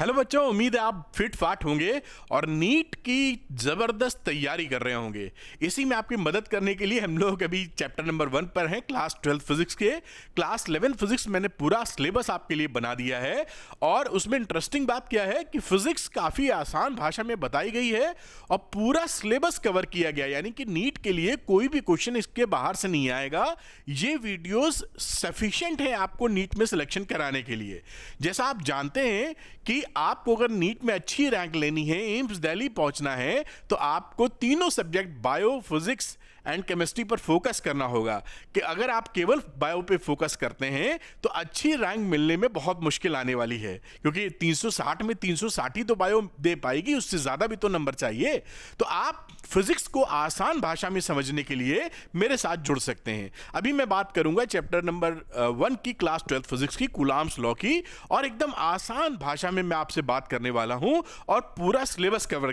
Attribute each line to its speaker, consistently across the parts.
Speaker 1: Hello बच्चों, उम्मीद है आप फिट फाट होंगे और नीट की ज़बरदस्त तैयारी कर रहे होंगे। इसी में आपकी मदद करने के लिए हम लोग अभी चैप्टर नंबर 1 पर हैं, क्लास 12 फिजिक्स के। क्लास 11 फिजिक्स मैंने पूरा सिलेबस आपके लिए बना दिया है और उसमें इंटरेस्टिंग बात क्या है कि फिजिक्स काफ़ी आसान भाषा में बताई गई है और पूरा सिलेबस कवर किया गया, यानी कि नीट के लिए कोई भी क्वेश्चन इसके बाहर से नहीं आएगा। ये वीडियोस सफिशिएंट है आपको नीट में सिलेक्शन कराने के लिए। जैसा आप जानते हैं कि आपको अगर नीट में अच्छी रैंक लेनी है, एम्स दिल्ली पहुंचना है, तो आपको तीनों subject bio, physics and chemistry पर फोकस करना होगा। कि अगर आप केवल बायो पे फोकस करते हैं तो अच्छी रैंक मिलने में बहुत मुश्किल आने वाली है, क्योंकि 360 में 360 ही तो बायो दे पाएगी, उससे ज़्यादा भी तो नंबर चाहिए। तो आप फिजिक्स को आसान भाषा में समझने के लिए मेरे साथ जुड़ सकते हैं। अभी मैं बात करूंगा चैप्टर नंबर 1 की, क्लास 12 फिजिक्स की, कूलॉम्स लॉ की, और एकदम आसान भाषा में मैं आपसे बात करने वाला हूं और पूरा सिलेबस कवर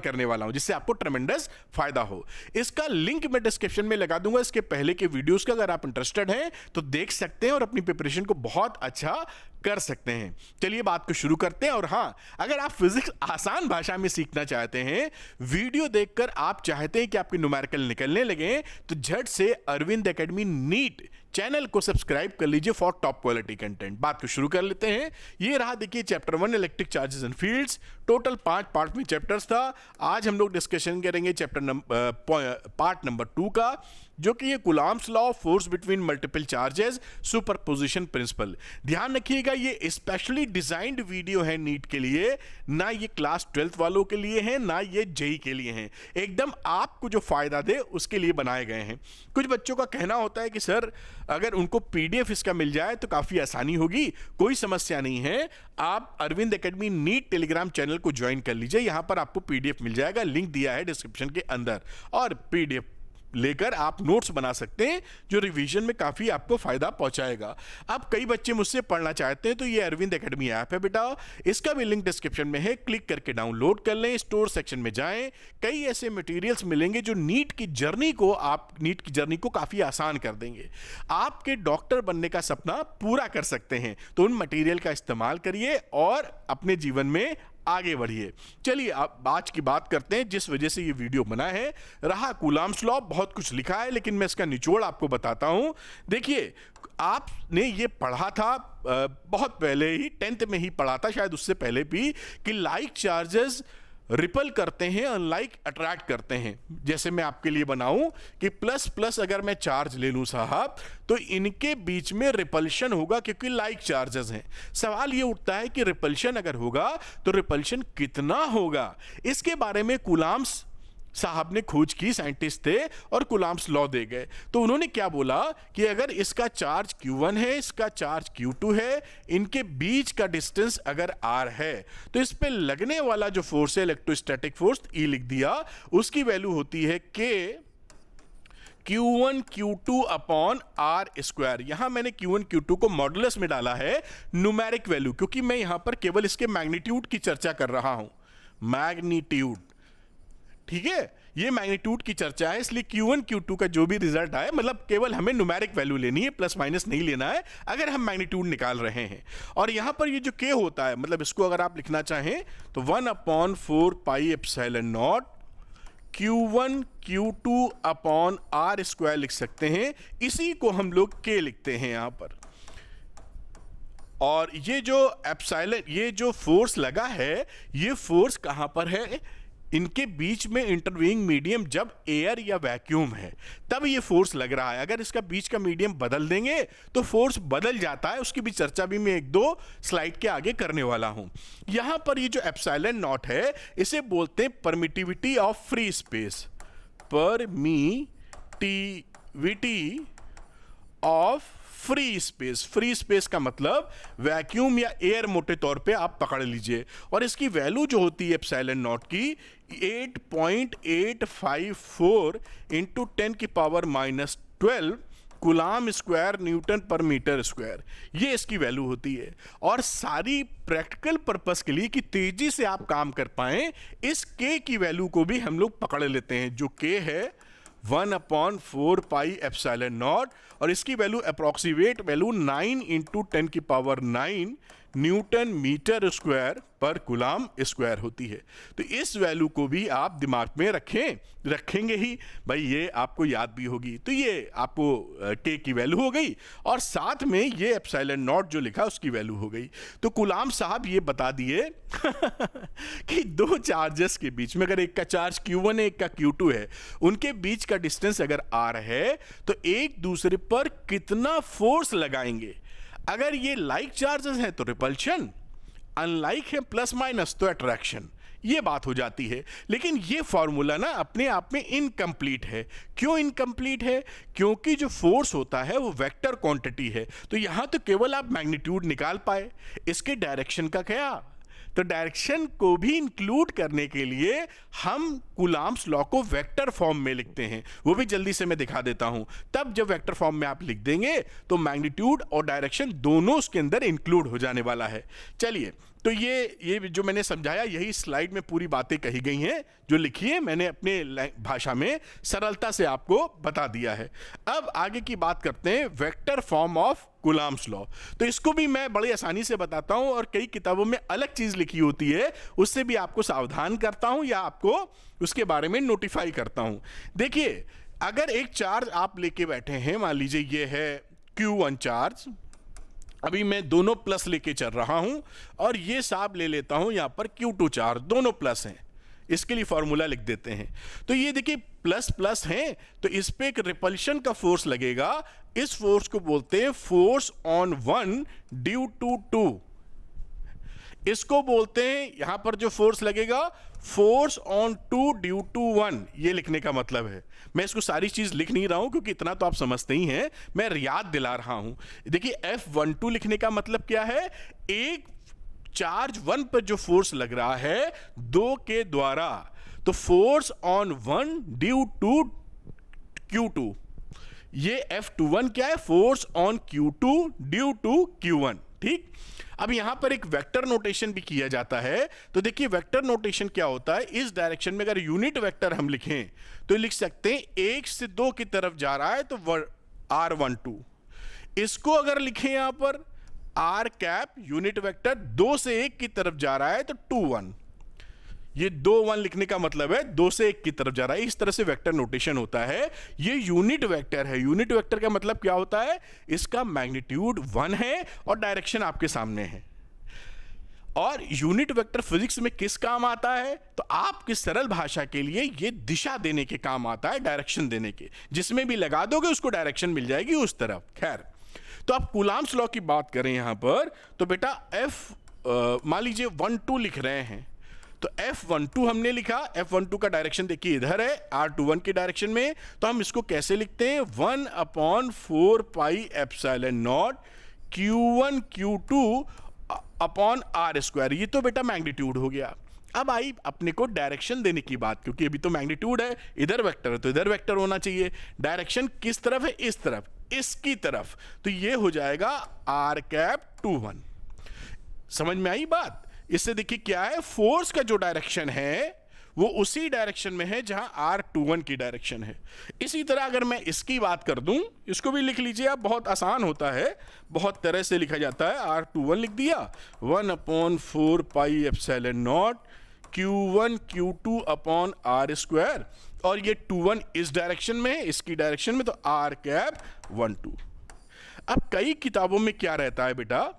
Speaker 1: करने वाला हूं, जिससे आपको ट्रेमेंडस फायदा हो। इसका लिंक मैं डिस्क्रिप्शन में लगा दूंगा, इसके पहले के वीडियोस का। अगर आप इंटरेस्टेड हैं तो देख सकते हैं और अपनी प्रिपरेशन को बहुत अच्छा कर सकते हैं। चलिए बात को शुरू करते हैं। और हाँ, अगर आप फिजिक्स आसान भाषा में सीखना चाहते हैं, वीडियो देखकर आप चाहते हैं कि आपके न्यूमेरिकल निकलने लगे, तो झट से अरविंद एकेडमी नीट चैनल को सब्सक्राइब कर लीजिए फॉर टॉप क्वालिटी कंटेंट। बात को शुरू कर लेते हैं। ये रहा, देखिए, chapter 1 electric charges and fields. Total 5 part में चैप्टर्स था। आज हम लोग डिस्कशन करेंगे पार्ट नंबर 2 का, जो कि ये Coulomb's law, force between multiple charges, superposition principle. ध्यान रखिएगा, ये स्पेशली डिजाइंड वीडियो है नीट के लिए, ना ये क्लास 12 वालों के लिए है, ना ये जेई के लिए है। एकदम आपको जो फायदा दे उसके लिए बनाए गए हैं। कुछ बच्चों का कहना होता है कि सर, अगर उनको पीडीएफ इसका मिल जाए तो काफी आसानी होगी। कोई समस्या नहीं है, आप Arvind Academy NEET Telegram channel को ज्वाइन कर लीजिए। यहां पर आपको पीडीएफ मिल जाएगा, लिंक दिया है डिस्क्रिप्शन के अंदर, और पीडीएफ लेकर आप नोट्स बना सकते हैं, जो रिवीजन में काफ़ी आपको फ़ायदा पहुंचाएगा। अब कई बच्चे मुझसे पढ़ना चाहते हैं, तो ये अरविंद एकेडमी ऐप है बेटा, इसका भी लिंक डिस्क्रिप्शन में है, क्लिक करके डाउनलोड कर लें। स्टोर सेक्शन में जाएं, कई ऐसे मटेरियल्स मिलेंगे जो नीट की जर्नी को काफ़ी आसान कर देंगे। आपके डॉक्टर बनने का सपना पूरा कर सकते हैं, तो उन मटेरियल का इस्तेमाल करिए और अपने जीवन में आगे बढ़िए। चलिए अब आज की बात करते हैं, जिस वजह से ये वीडियो बना है। रहा कूलॉम्स लॉ, बहुत कुछ लिखा है, लेकिन मैं इसका निचोड़ आपको बताता हूं। देखिए, आपने ये पढ़ा था बहुत पहले ही, 10th में ही पढ़ा था, शायद उससे पहले भी, कि लाइक चार्जेस रिपल करते हैं, अनलाइक अट्रैक्ट करते हैं। जैसे मैं आपके लिए बनाऊं कि प्लस प्लस अगर मैं चार्ज ले लूं साहब, तो इनके बीच में रिपल्शन होगा, क्योंकि लाइक चार्जेस हैं। सवाल ये उठता है कि रिपल्शन अगर होगा तो रिपल्शन कितना होगा। इसके बारे में कूलॉम्स साहब ने खोज की, साइंटिस्ट थे, और कूलॉम्स लॉ दे गए। तो उन्होंने क्या बोला कि अगर इसका चार्ज Q1 है, इसका चार्ज Q2 है, इनके बीच का डिस्टेंस अगर R है, तो इस पे लगने वाला जो फोर्स है, इलेक्ट्रोस्टैटिक फोर्स, E लिख दिया, उसकी वैल्यू होती है K Q1 Q2 upon R square. यहां मैंने Q1 Q2 को मॉडुलस में डाला है, न्यूमेरिक वैल्यू, क्योंकि मैं यहां पर केवल इसके मैग्नीट्यूड की चर्चा कर रहा हूं। मैग्नीट्यूड, ठीक है, ये मैग्नीट्यूड की चर्चा है, इसलिए Q1 Q2 का जो भी रिजल्ट आए, मतलब केवल हमें न्यूमेरिक वैल्यू लेनी है, प्लस माइनस नहीं लेना है अगर हम मैग्नीट्यूड निकाल रहे हैं। और यहां पर ये जो K होता है, मतलब इसको अगर आप लिखना चाहें तो 1/4 pi epsilon naught Q1 Q2 upon R square लिख सकते हैं। इसी को हम लोग K लिखते हैं यहां पर। और ये जो एप्सिलॉन, ये जो फोर्स लगा है, ये फोर्स कहां पर है? इनके बीच में इंटरवीइंग मीडियम जब एयर या वैक्यूम है, तब ये फोर्स लग रहा है। अगर इसका बीच का मीडियम बदल देंगे तो फोर्स बदल जाता है। उसकी भी चर्चा भी मैं 1-2 स्लाइड के आगे करने वाला हूं। यहां पर ये जो एप्सिलॉन नॉट है, इसे बोलते हैं permittivity of free space. Permittivity of free space. Free space का मतलब वैक्यूम या एयर, मोटे तौर पे आप पकड़ लीजिए। और इसकी वैल्यू जो होती है एप्सिलॉन नॉट की, 8.854 इंटू 10⁻⁻12 कूलॉम स्क्वायर न्यूटन पर मीटर स्क्वायर, ये इसकी वैल्यू होती है। और सारी प्रैक्टिकल पर्पस के लिए कि तेजी से आप काम कर पाएं, इस K की वैल्यू को भी हम लोग पकड़ लेते हैं, जो K है 1/4 पाई एप्सिलॉन नॉट, और इसकी value approximate value 9 into 10⁻9 newton metre square पर कूलाम स्क्वायर होती है। तो इस वैल्यू को भी आप दिमाग में रखेंगे ही भाई, ये आपको याद भी होगी। तो ये आपको के की वैल्यू हो गई और साथ में ये एप्सिलॉन नॉट जो लिखा उसकी वैल्यू हो गई। तो कूलाम साहब ये बता दिए कि दो चार्जेस के बीच में, अगर एक का चार्ज Q1 है एक का Q2 है, उनके बीच का डिस्टेंस अगर R है तो एक दूसरे पर कितना फोर्स लगाएंगे। अगर ये लाइक चार्जेस हैं तो रिपल्शन, अनलाइक है प्लस माइनस तो अट्रैक्शन। ये बात हो जाती है। लेकिन ये फॉर्मूला ना अपने आप में इनकम्प्लीट है। क्यों इनकम्प्लीट है? क्योंकि जो फोर्स होता है वो वेक्टर क्वांटिटी है। तो यहां तो केवल आप मैग्नीट्यूड निकाल पाए, इसके डायरेक्शन का क्या? तो डायरेक्शन को भी इंक्लूड करने के लिए हम कूलाम्स लॉ को वेक्टर फॉर्म में लिखते हैं। वो भी जल्दी से मैं दिखा देता हूं। तब जब वेक्टर फॉर्म में आप लिख देंगे तो मैग्नीट्यूड और डायरेक्शन दोनों उसके अंदर इंक्लूड हो जाने वाला है। चलिए, तो ये जो मैंने समझाया यही स्लाइड में पूरी बातें कही गई हैं, जो लिखी है मैंने अपने भाषा में सरलता से आपको बता दिया है। अब आगे की बात करते हैं vector form of coulombs law. तो इसको भी मैं बड़ी आसानी से बताता हूं और कई किताबों में अलग चीज लिखी होती है, उससे भी आपको सावधान करता हूं या आपको उसके बारे में नोटिफाई करता हूं। देखिए, अगर एक चार्ज आप लेके बैठे हैं, मान लीजिए ये है Q1 चार्ज, अभी मैं दोनों प्लस लेके चल रहा हूं और ये साहब ले लेता हूं यहां पर Q2 चार्ज, दोनों प्लस हैं। इसके लिए फॉर्मूला लिख देते हैं। तो ये देखिए प्लस प्लस हैं तो इस पे एक रिपल्शन का फोर्स लगेगा। इस फोर्स को बोलते हैं force on one due to two. इसको बोलते हैं यहां पर जो फोर्स लगेगा force on two due to one. ये लिखने का मतलब है, मैं इसको सारी चीज लिख नहीं रहा हूं क्योंकि इतना तो आप समझते ही हैं, मैं याद दिला रहा हूं। देखिए F12 लिखने का मतलब क्या है? एक चार्ज वन पर जो फोर्स लग रहा है दो के द्वारा, तो force on one due to Q2। ये F21 क्या है? Force on Q2 due to Q1। ठीक, अब यहां पर एक वेक्टर नोटेशन भी किया जाता है। तो देखिए वेक्टर नोटेशन क्या होता है, इस डायरेक्शन में अगर यूनिट वेक्टर हम लिखें तो लिख सकते हैं 1 से 2 की तरफ जा रहा है तो R12। इसको अगर लिखें यहां पर R कैप यूनिट वेक्टर 2 से 1 की तरफ जा रहा है तो 2-1। ये 2-1 लिखने का मतलब है 2 से 1 की तरफ जा रहा है। इस तरह से वेक्टर नोटेशन होता है। ये यूनिट वेक्टर है। यूनिट वेक्टर का मतलब क्या होता है? इसका मैग्नीट्यूड 1 है और डायरेक्शन आपके सामने है। और यूनिट वेक्टर फिजिक्स में किस काम आता है? तो आपकी सरल भाषा के लिए ये दिशा देने के काम आता है, डायरेक्शन देने के। जिसमें भी लगा दोगे उसको डायरेक्शन मिल जाएगी उस तरफ। खैर, तो आप कूलाम्स लॉ की बात करें यहां पर, तो बेटा मान लीजिए 1-2 लिख रहे हैं तो F12 हमने लिखा। F12 का डायरेक्शन देखिए इधर है R21 के डायरेक्शन में। तो हम इसको कैसे लिखते हैं? 1/4 pi epsilon naught Q1 Q2 upon R square. ये तो बेटा मैग्नीट्यूड हो गया। अब आई अपने को डायरेक्शन देने की बात, क्योंकि अभी तो मैग्नीट्यूड है, इधर वेक्टर है तो इधर वेक्टर होना चाहिए। डायरेक्शन किस तरफ है? इस तरफ, इसकी तरफ। तो ये हो जाएगा R कैप 2-1। समझ में आई बात? इससे देखिए क्या है, फोर्स का जो डायरेक्शन है वो उसी डायरेक्शन में है जहां R21 की डायरेक्शन है। इसी तरह अगर मैं इसकी बात कर दूं, इसको भी लिख लीजिए आप, बहुत आसान होता है, बहुत तरह से लिखा जाता है। R21 लिख दिया 1/4 pi epsilon naught Q1 Q2 upon R square. और ये 2-1 इस डायरेक्शन में है, इसकी डायरेक्शन में, तो R कैप 1-2। अब कई किताबों में क्या रहता है बेटा,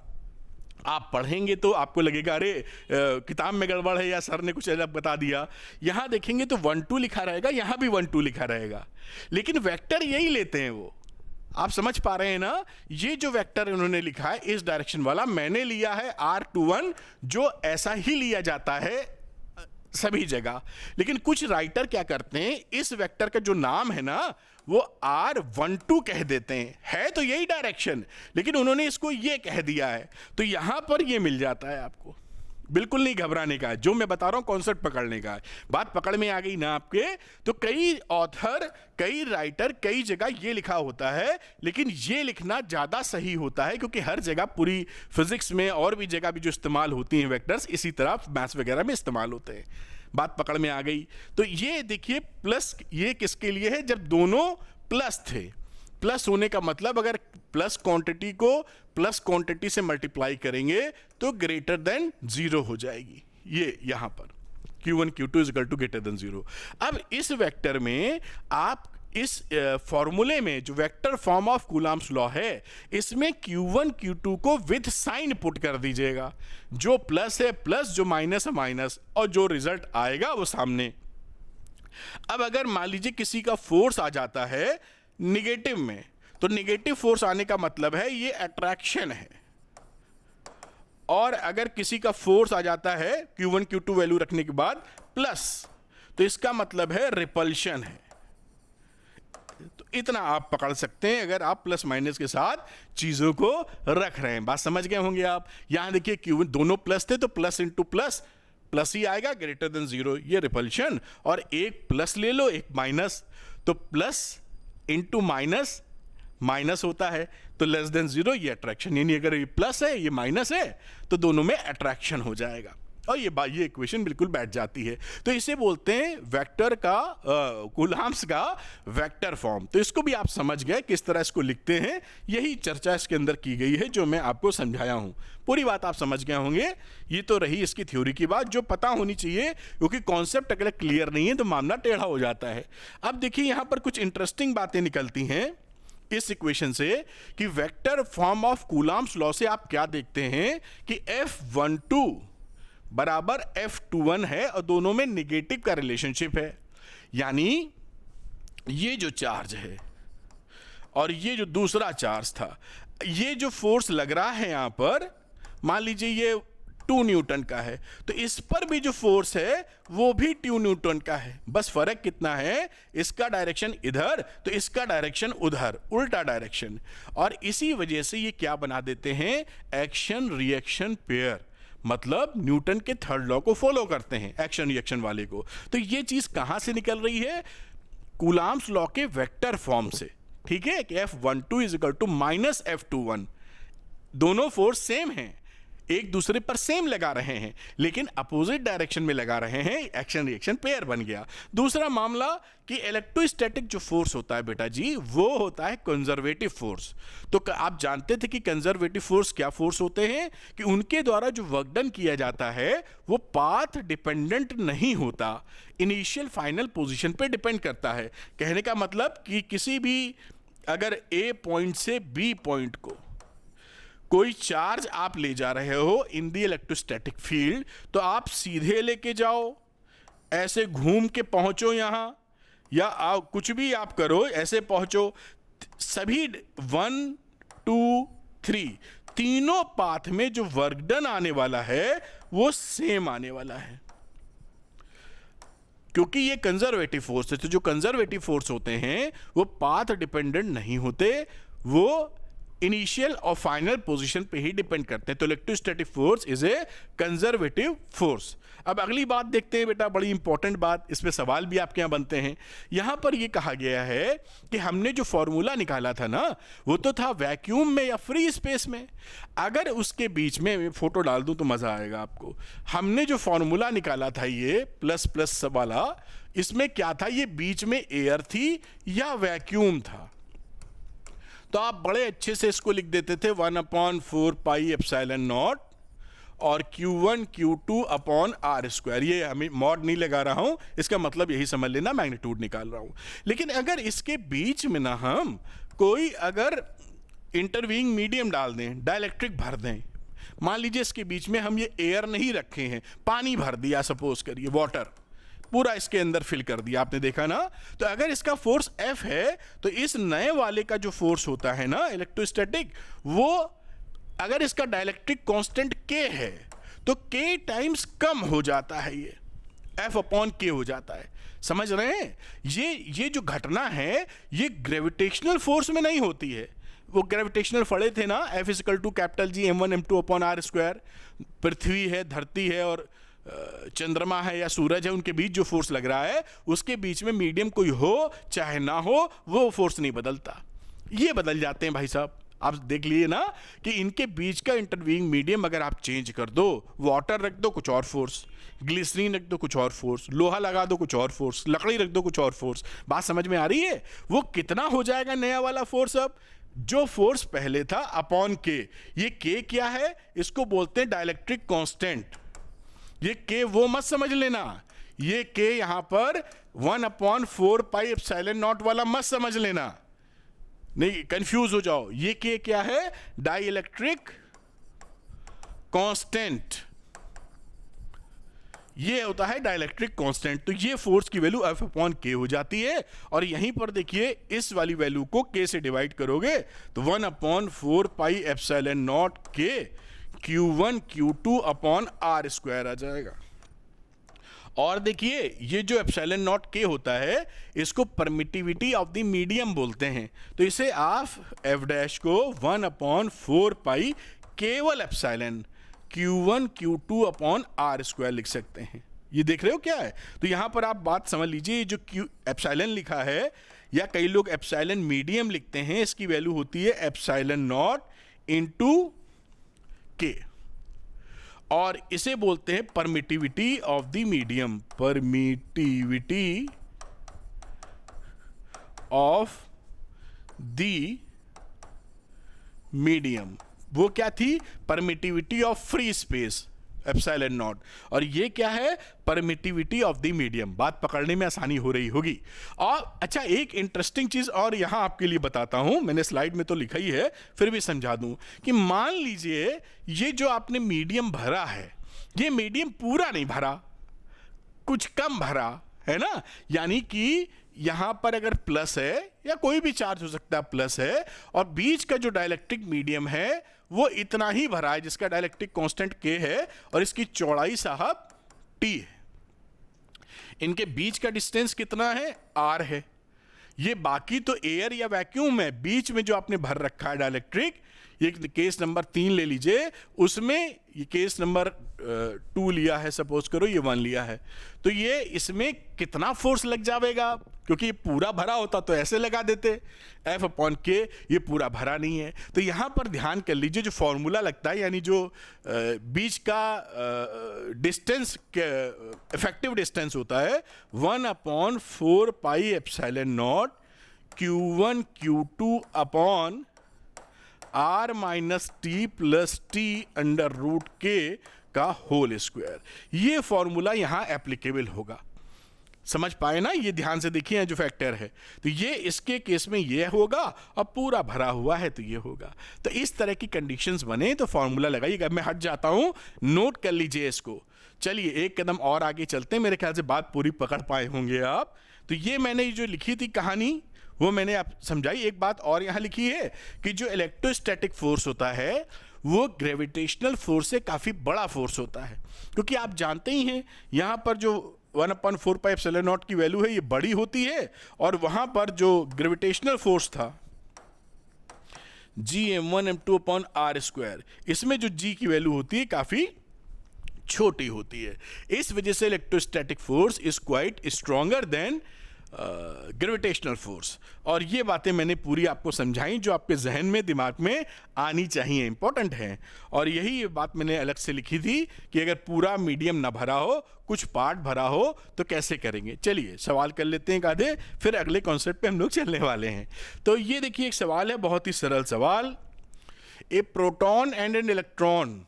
Speaker 1: आप पढ़ेंगे तो आपको लगेगा अरे किताब में गड़बड़ है या सर ने कुछ अलग बता दिया। यहां देखेंगे तो 1-2 लिखा रहेगा, यहां भी 1-2 लिखा रहेगा, लेकिन वेक्टर यही लेते हैं वो। आप समझ पा रहे हैं ना? ये जो वेक्टर इन्होंने लिखा है इस डायरेक्शन वाला, मैंने लिया है R21, जो ऐसा ही लिया जाता है सभी जगह। लेकिन कुछ राइटर क्या करते हैं, इस वेक्टर का जो नाम है ना वो R12 कह देते हैं। है तो यही डायरेक्शन, लेकिन उन्होंने इसको ये कह दिया है। तो यहां पर ये मिल जाता है आपको। बिल्कुल नहीं घबराने का है, जो मैं बता रहा हूं कॉन्सेप्ट पकड़ने का है। बात पकड़ में आ गई ना आपके? तो कई ऑथर, कई राइटर, कई जगह ये लिखा होता है, लेकिन ये लिखना ज्यादा सही होता है, क्योंकि हर जगह पूरी फिजिक्स में और भी जगह भी जो इस्तेमाल होती हैं वेक्टर्स, इसी तरह मैथ्स वगैरह में इस्तेमाल होते हैं। बात पकड़ में आ गई? तो ये देखिए प्लस, ये किसके लिए है? जब दोनों प्लस थे प्लस होने का मतलब अगर प्लस क्वांटिटी को प्लस क्वांटिटी से मल्टीप्लाई करेंगे तो ग्रेटर देन 0 हो जाएगी, ये यहां पर Q1 Q2 is equal to greater than 0। अब इस वेक्टर में आप इस फॉर्मूले में जो vector form of Coulomb's law है इसमें Q1 Q2 को विद साइन पुट कर दीजिएगा, जो प्लस है प्लस, जो माइनस है माइनस, और जो रिजल्ट आएगा वो सामने। अब अगर मान लीजिए किसी का फोर्स आ जाता है निगेटिव में, तो निगेटिव फोर्स आने का मतलब है ये अट्रैक्शन है, और अगर किसी का फोर्स आ जाता है Q1 Q2 वैल्यू रखने के बाद प्लस, तो इसका मतलब है रिपल्शन है। तो इतना आप पकड़ सकते हैं अगर आप प्लस माइनस के साथ चीजों को रख रहे हैं। बात समझ गए होंगे आप। यहां देखिए Q1 दोनों प्लस थे तो प्लस इंटू प्लस, प्लस ही आएगा, ग्रेटर देन 0 ये रिपल्शन, और एक प्लस ले लो एक माइनस, तो प्लस इंटू माइनस माइनस होता है, तो लेस देन 0 ये अट्रैक्शन, यानी अगर ये प्लस है ये माइनस है तो दोनों में अट्रैक्शन हो जाएगा, और ये इक्वेशन बिल्कुल बैठ जाती है। तो इसे बोलते हैं वेक्टर का कूलम्ब्स का वेक्टर फॉर्म। तो इसको भी आप समझ गए किस तरह इसको लिखते हैं, यही चर्चा इसके अंदर की गई है जो मैं आपको समझाया हूं। पूरी बात आप समझ गए होंगे। ये तो रही इसकी थ्योरी की बात जो पता होनी चाहिए, क्योंकि कॉन्सेप्ट अगर क्लियर नहीं है तो मामला टेढ़ा हो जाता है। अब देखिए यहां पर कुछ इंटरेस्टिंग बातें निकलती हैं इस इक्वेशन से कि vector form of Coulomb's law से आप क्या देखते हैं कि F12 बराबर F21 है, और दोनों में निगेटिव का रिलेशनशिप है। यानी ये जो चार्ज है और ये जो दूसरा चार्ज था, ये जो फोर्स लग रहा है यहां पर, मान लीजिए ये 2 न्यूटन का है, तो इस पर भी जो फोर्स है वो भी 2 न्यूटन का है। बस फर्क कितना है, इसका डायरेक्शन इधर तो इसका डायरेक्शन उधर, उल्टा डायरेक्शन, और इसी वजह से ये क्या बना देते हैं, एक्शन रिएक्शन पेयर, मतलब न्यूटन के थर्ड लॉ को फॉलो करते हैं, एक्शन रिएक्शन वाले को। तो ये चीज कहां से निकल रही है, कूलम्ब्स लॉ के वेक्टर फॉर्म से। ठीक है कि F12 is equal to minus F21, दोनों फोर्स सेम हैं, एक दूसरे पर सेम लगा रहे हैं लेकिन अपोजिट डायरेक्शन में लगा रहे हैं, एक्शन रिएक्शन पेयर बन गया। दूसरा मामला कि इलेक्ट्रोस्टैटिक जो फोर्स होता है बेटा जी, वो होता है कंजर्वेटिव फोर्स। तो आप जानते थे कि कंजर्वेटिव फोर्स क्या फोर्स होते हैं, कि उनके द्वारा जो वर्क डन किया जाता है वो पाथ डिपेंडेंट नहीं होता, इनिशियल फाइनल पोजीशन पे डिपेंड करता है। कहने का मतलब कि किसी भी अगर ए पॉइंट से बी पॉइंट को कोई चार्ज आप ले जा रहे हो इन दी इलेक्ट्रोस्टैटिक फील्ड, तो आप सीधे लेके जाओ, ऐसे घूम के पहुंचो यहां, या कुछ भी आप करो, ऐसे पहुंचो, सभी 1 2 3 तीनों पाथ में जो वर्क डन आने वाला है वो सेम आने वाला है, क्योंकि ये कंजर्वेटिव फोर्स है। तो जो कंजर्वेटिव फोर्स होते हैं वो पाथ डिपेंडेंट नहीं होते, वो इनिशियल और फाइनल पोजीशन पे ही डिपेंड करते हैं। तो electrostatic force is a conservative force. अब अगली बात देखते हैं बेटा, बड़ी इंपॉर्टेंट बात, इसमें सवाल भी आपके यहां बनते हैं। यहां पर यह कहा गया है कि हमने जो फॉर्मूला निकाला था ना, वो तो था वैक्यूम में या फ्री स्पेस में। अगर उसके बीच में फोटो डाल दूं तो मजा आएगा आपको। हमने जो फॉर्मूला निकाला था ये प्लस प्लस वाला, इसमें क्या था, ये बीच में एयर थी या वैक्यूम था। तो आप बड़े अच्छे से इसको लिख देते थे 1/4 पाई एप्सिलॉन नॉट और Q1 Q2 upon R square. ये हमें मॉड नहीं लगा रहा हूं, इसका मतलब यही समझ लेना मैग्नीट्यूड निकाल रहा हूं। लेकिन अगर इसके बीच में ना हम कोई अगर इंटरवीइंग मीडियम डाल दें, डाइलेक्ट्रिक भर दें, मान लीजिए इसके बीच में हम ये एयर नहीं रखे हैं, पानी भर दिया, सपोज करिए वाटर पूरा इसके अंदर फिल कर दिया, आपने देखा ना। तो अगर इसका फोर्स F है तो इस नए वाले का जो फोर्स होता है ना इलेक्ट्रोस्टैटिक, वो अगर इसका डाइलेक्ट्रिक कांस्टेंट K है तो K टाइम्स कम हो जाता है, ये F अपॉन K हो जाता है। समझ रहे हैं, ये जो घटना है ये ग्रेविटेशनल फोर्स में नहीं होती है। वो ग्रेविटेशनल पढ़े थे ना, F equal to capital G m1 m2 upon R square. पृथ्वी है, धरती है और चंद्रमा है या सूरज है, उनके बीच जो फोर्स लग रहा है उसके बीच में मीडियम कोई हो चाहे ना हो, वो फोर्स नहीं बदलता, ये बदल जाते हैं भाई साहब। आप देख लिए ना कि इनके बीच का इंटरवीइंग मीडियम अगर आप चेंज कर दो, वाटर रख दो कुछ और फोर्स, ग्लिसरीन रख दो कुछ और फोर्स, लोहा लगा दो कुछ और फोर्स, लकड़ी रख दो कुछ और फोर्स। बात समझ में आ रही है? वो कितना हो जाएगा नया वाला फोर्स? अब जो फोर्स पहले था अपॉन के, ये के क्या है? इसको बोलते हैं डाइलेक्ट्रिक कांस्टेंट। ये के वो मत समझ लेना, ये के यहां पर 1/4 पाई एप्सिलॉन नॉट वाला मत समझ लेना, नहीं कंफ्यूज हो जाओ। ये के क्या है? डाइलेक्ट्रिक कांस्टेंट, ये होता है डाइलेक्ट्रिक कांस्टेंट। तो ये फोर्स की वैल्यू F/K हो जाती है, और यहीं पर देखिए इस वाली वैल्यू को K से डिवाइड करोगे तो 1/4 pi epsilon not K Q1 Q2 upon R square आ जाएगा। और देखिए ये जो एप्सिलॉन नॉट K होता है, इसको परमिटिविटी ऑफ द मीडियम बोलते हैं। तो इसे आप F डैश को 1/4 पाई केवल epsilon Q1 Q2 upon R square लिख सकते हैं। ये देख रहे हो क्या है? तो यहां पर आप बात समझ लीजिए, जो Q एप्सिलॉन लिखा है, या कई लोग एप्सिलॉन मीडियम लिखते हैं, इसकी वैल्यू होती है एप्सिलॉन नॉट इनटू K, और इसे बोलते हैं permittivity of the medium. Permittivity of the medium, वो क्या थी? Permittivity of free space epsilon naught, और ये क्या है? Permittivity of the medium. बात पकड़ने में आसानी हो रही होगी। और अच्छा, एक इंटरेस्टिंग चीज और यहां आपके लिए बताता हूं, मैंने स्लाइड में तो लिखा ही है, फिर भी समझा दूं कि मान लीजिए ये जो आपने मीडियम भरा है, ये मीडियम पूरा नहीं भरा, कुछ कम भरा है ना, यानी कि यहां पर अगर प्लस है, या कोई भी चार्ज हो सकता है प्लस है, और बीच का जो डाइलेक्ट्रिक मीडियम है वो इतना ही भरा है, जिसका डाइलेक्ट्रिक कांस्टेंट K है, और इसकी चौड़ाई साहब T है। इनके बीच का डिस्टेंस कितना है? R है। ये बाकी तो एयर या वैक्यूम है, बीच में जो आपने भर रखा है डाइलेक्ट्रिक, ये केस नंबर 3 ले लीजिए, उसमें ये केस नंबर 2 लिया है, सपोज करो ये 1 लिया है, तो ये इसमें कितना फोर्स लग जाएगा? क्योंकि ये पूरा भरा होता तो ऐसे लगा देते, F/K, ये पूरा भरा नहीं है। तो यहां पर ध्यान कर लीजिए, जो फॉर्मूला लगता है, यानी जो बीच का डिस्टेंस, इफेक्टिव डिस्टेंस होता है 1/4 pi epsilon naught Q1 Q2 upon R minus T plus T under root K का होल स्क्वायर। ये फॉर्मूला यहां एप्लीकेबल होगा। समझ पाए ना? ये ध्यान से देखिए, जो फैक्टर है, तो ये इसके केस में ये होगा, और पूरा भरा हुआ है तो ये होगा। तो इस तरह की कंडीशंस बने तो फॉर्मूला लगाइएगा। मैं हट जाता हूं, नोट कर लीजिए इसको। चलिए एक कदम और आगे चलते हैं, मेरे ख्याल से बात पूरी पकड़ पाए होंगे आप। तो ये मैंने जो लिखी थी कहानी, वो मैंने आप समझाई। एक बात और यहां लिखी है कि जो इलेक्ट्रोस्टैटिक फोर्स होता है वो ग्रेविटेशनल फोर्स से काफी बड़ा फोर्स होता है, क्योंकि आप जानते ही हैं यहां पर जो 1/4 पाई एप्सिलॉन नॉट की वैल्यू है ये बड़ी होती है, और वहां पर जो ग्रेविटेशनल फोर्स था Gm1m2 अपॉन R स्क्वायर, इसमें जो G की वैल्यू होती है काफी छोटी होती है। इस वजह से electrostatic force is quite stronger than gravitational force. और ये बातें मैंने पूरी आपको समझाई, जो आपके जहन में, दिमाग में आनी चाहिए, इंपॉर्टेंट है। और यही ये बात मैंने अलग से लिखी थी कि अगर पूरा मीडियम ना भरा हो, कुछ पार्ट भरा हो, तो कैसे करेंगे। चलिए सवाल कर लेते हैं आधे, फिर अगले कॉन्सेप्ट पे हम लोग चलने वाले हैं। तो ये देखिए एक सवाल है, बहुत ही सरल सवाल। ए प्रोटॉन एंड एन इलेक्ट्रॉन,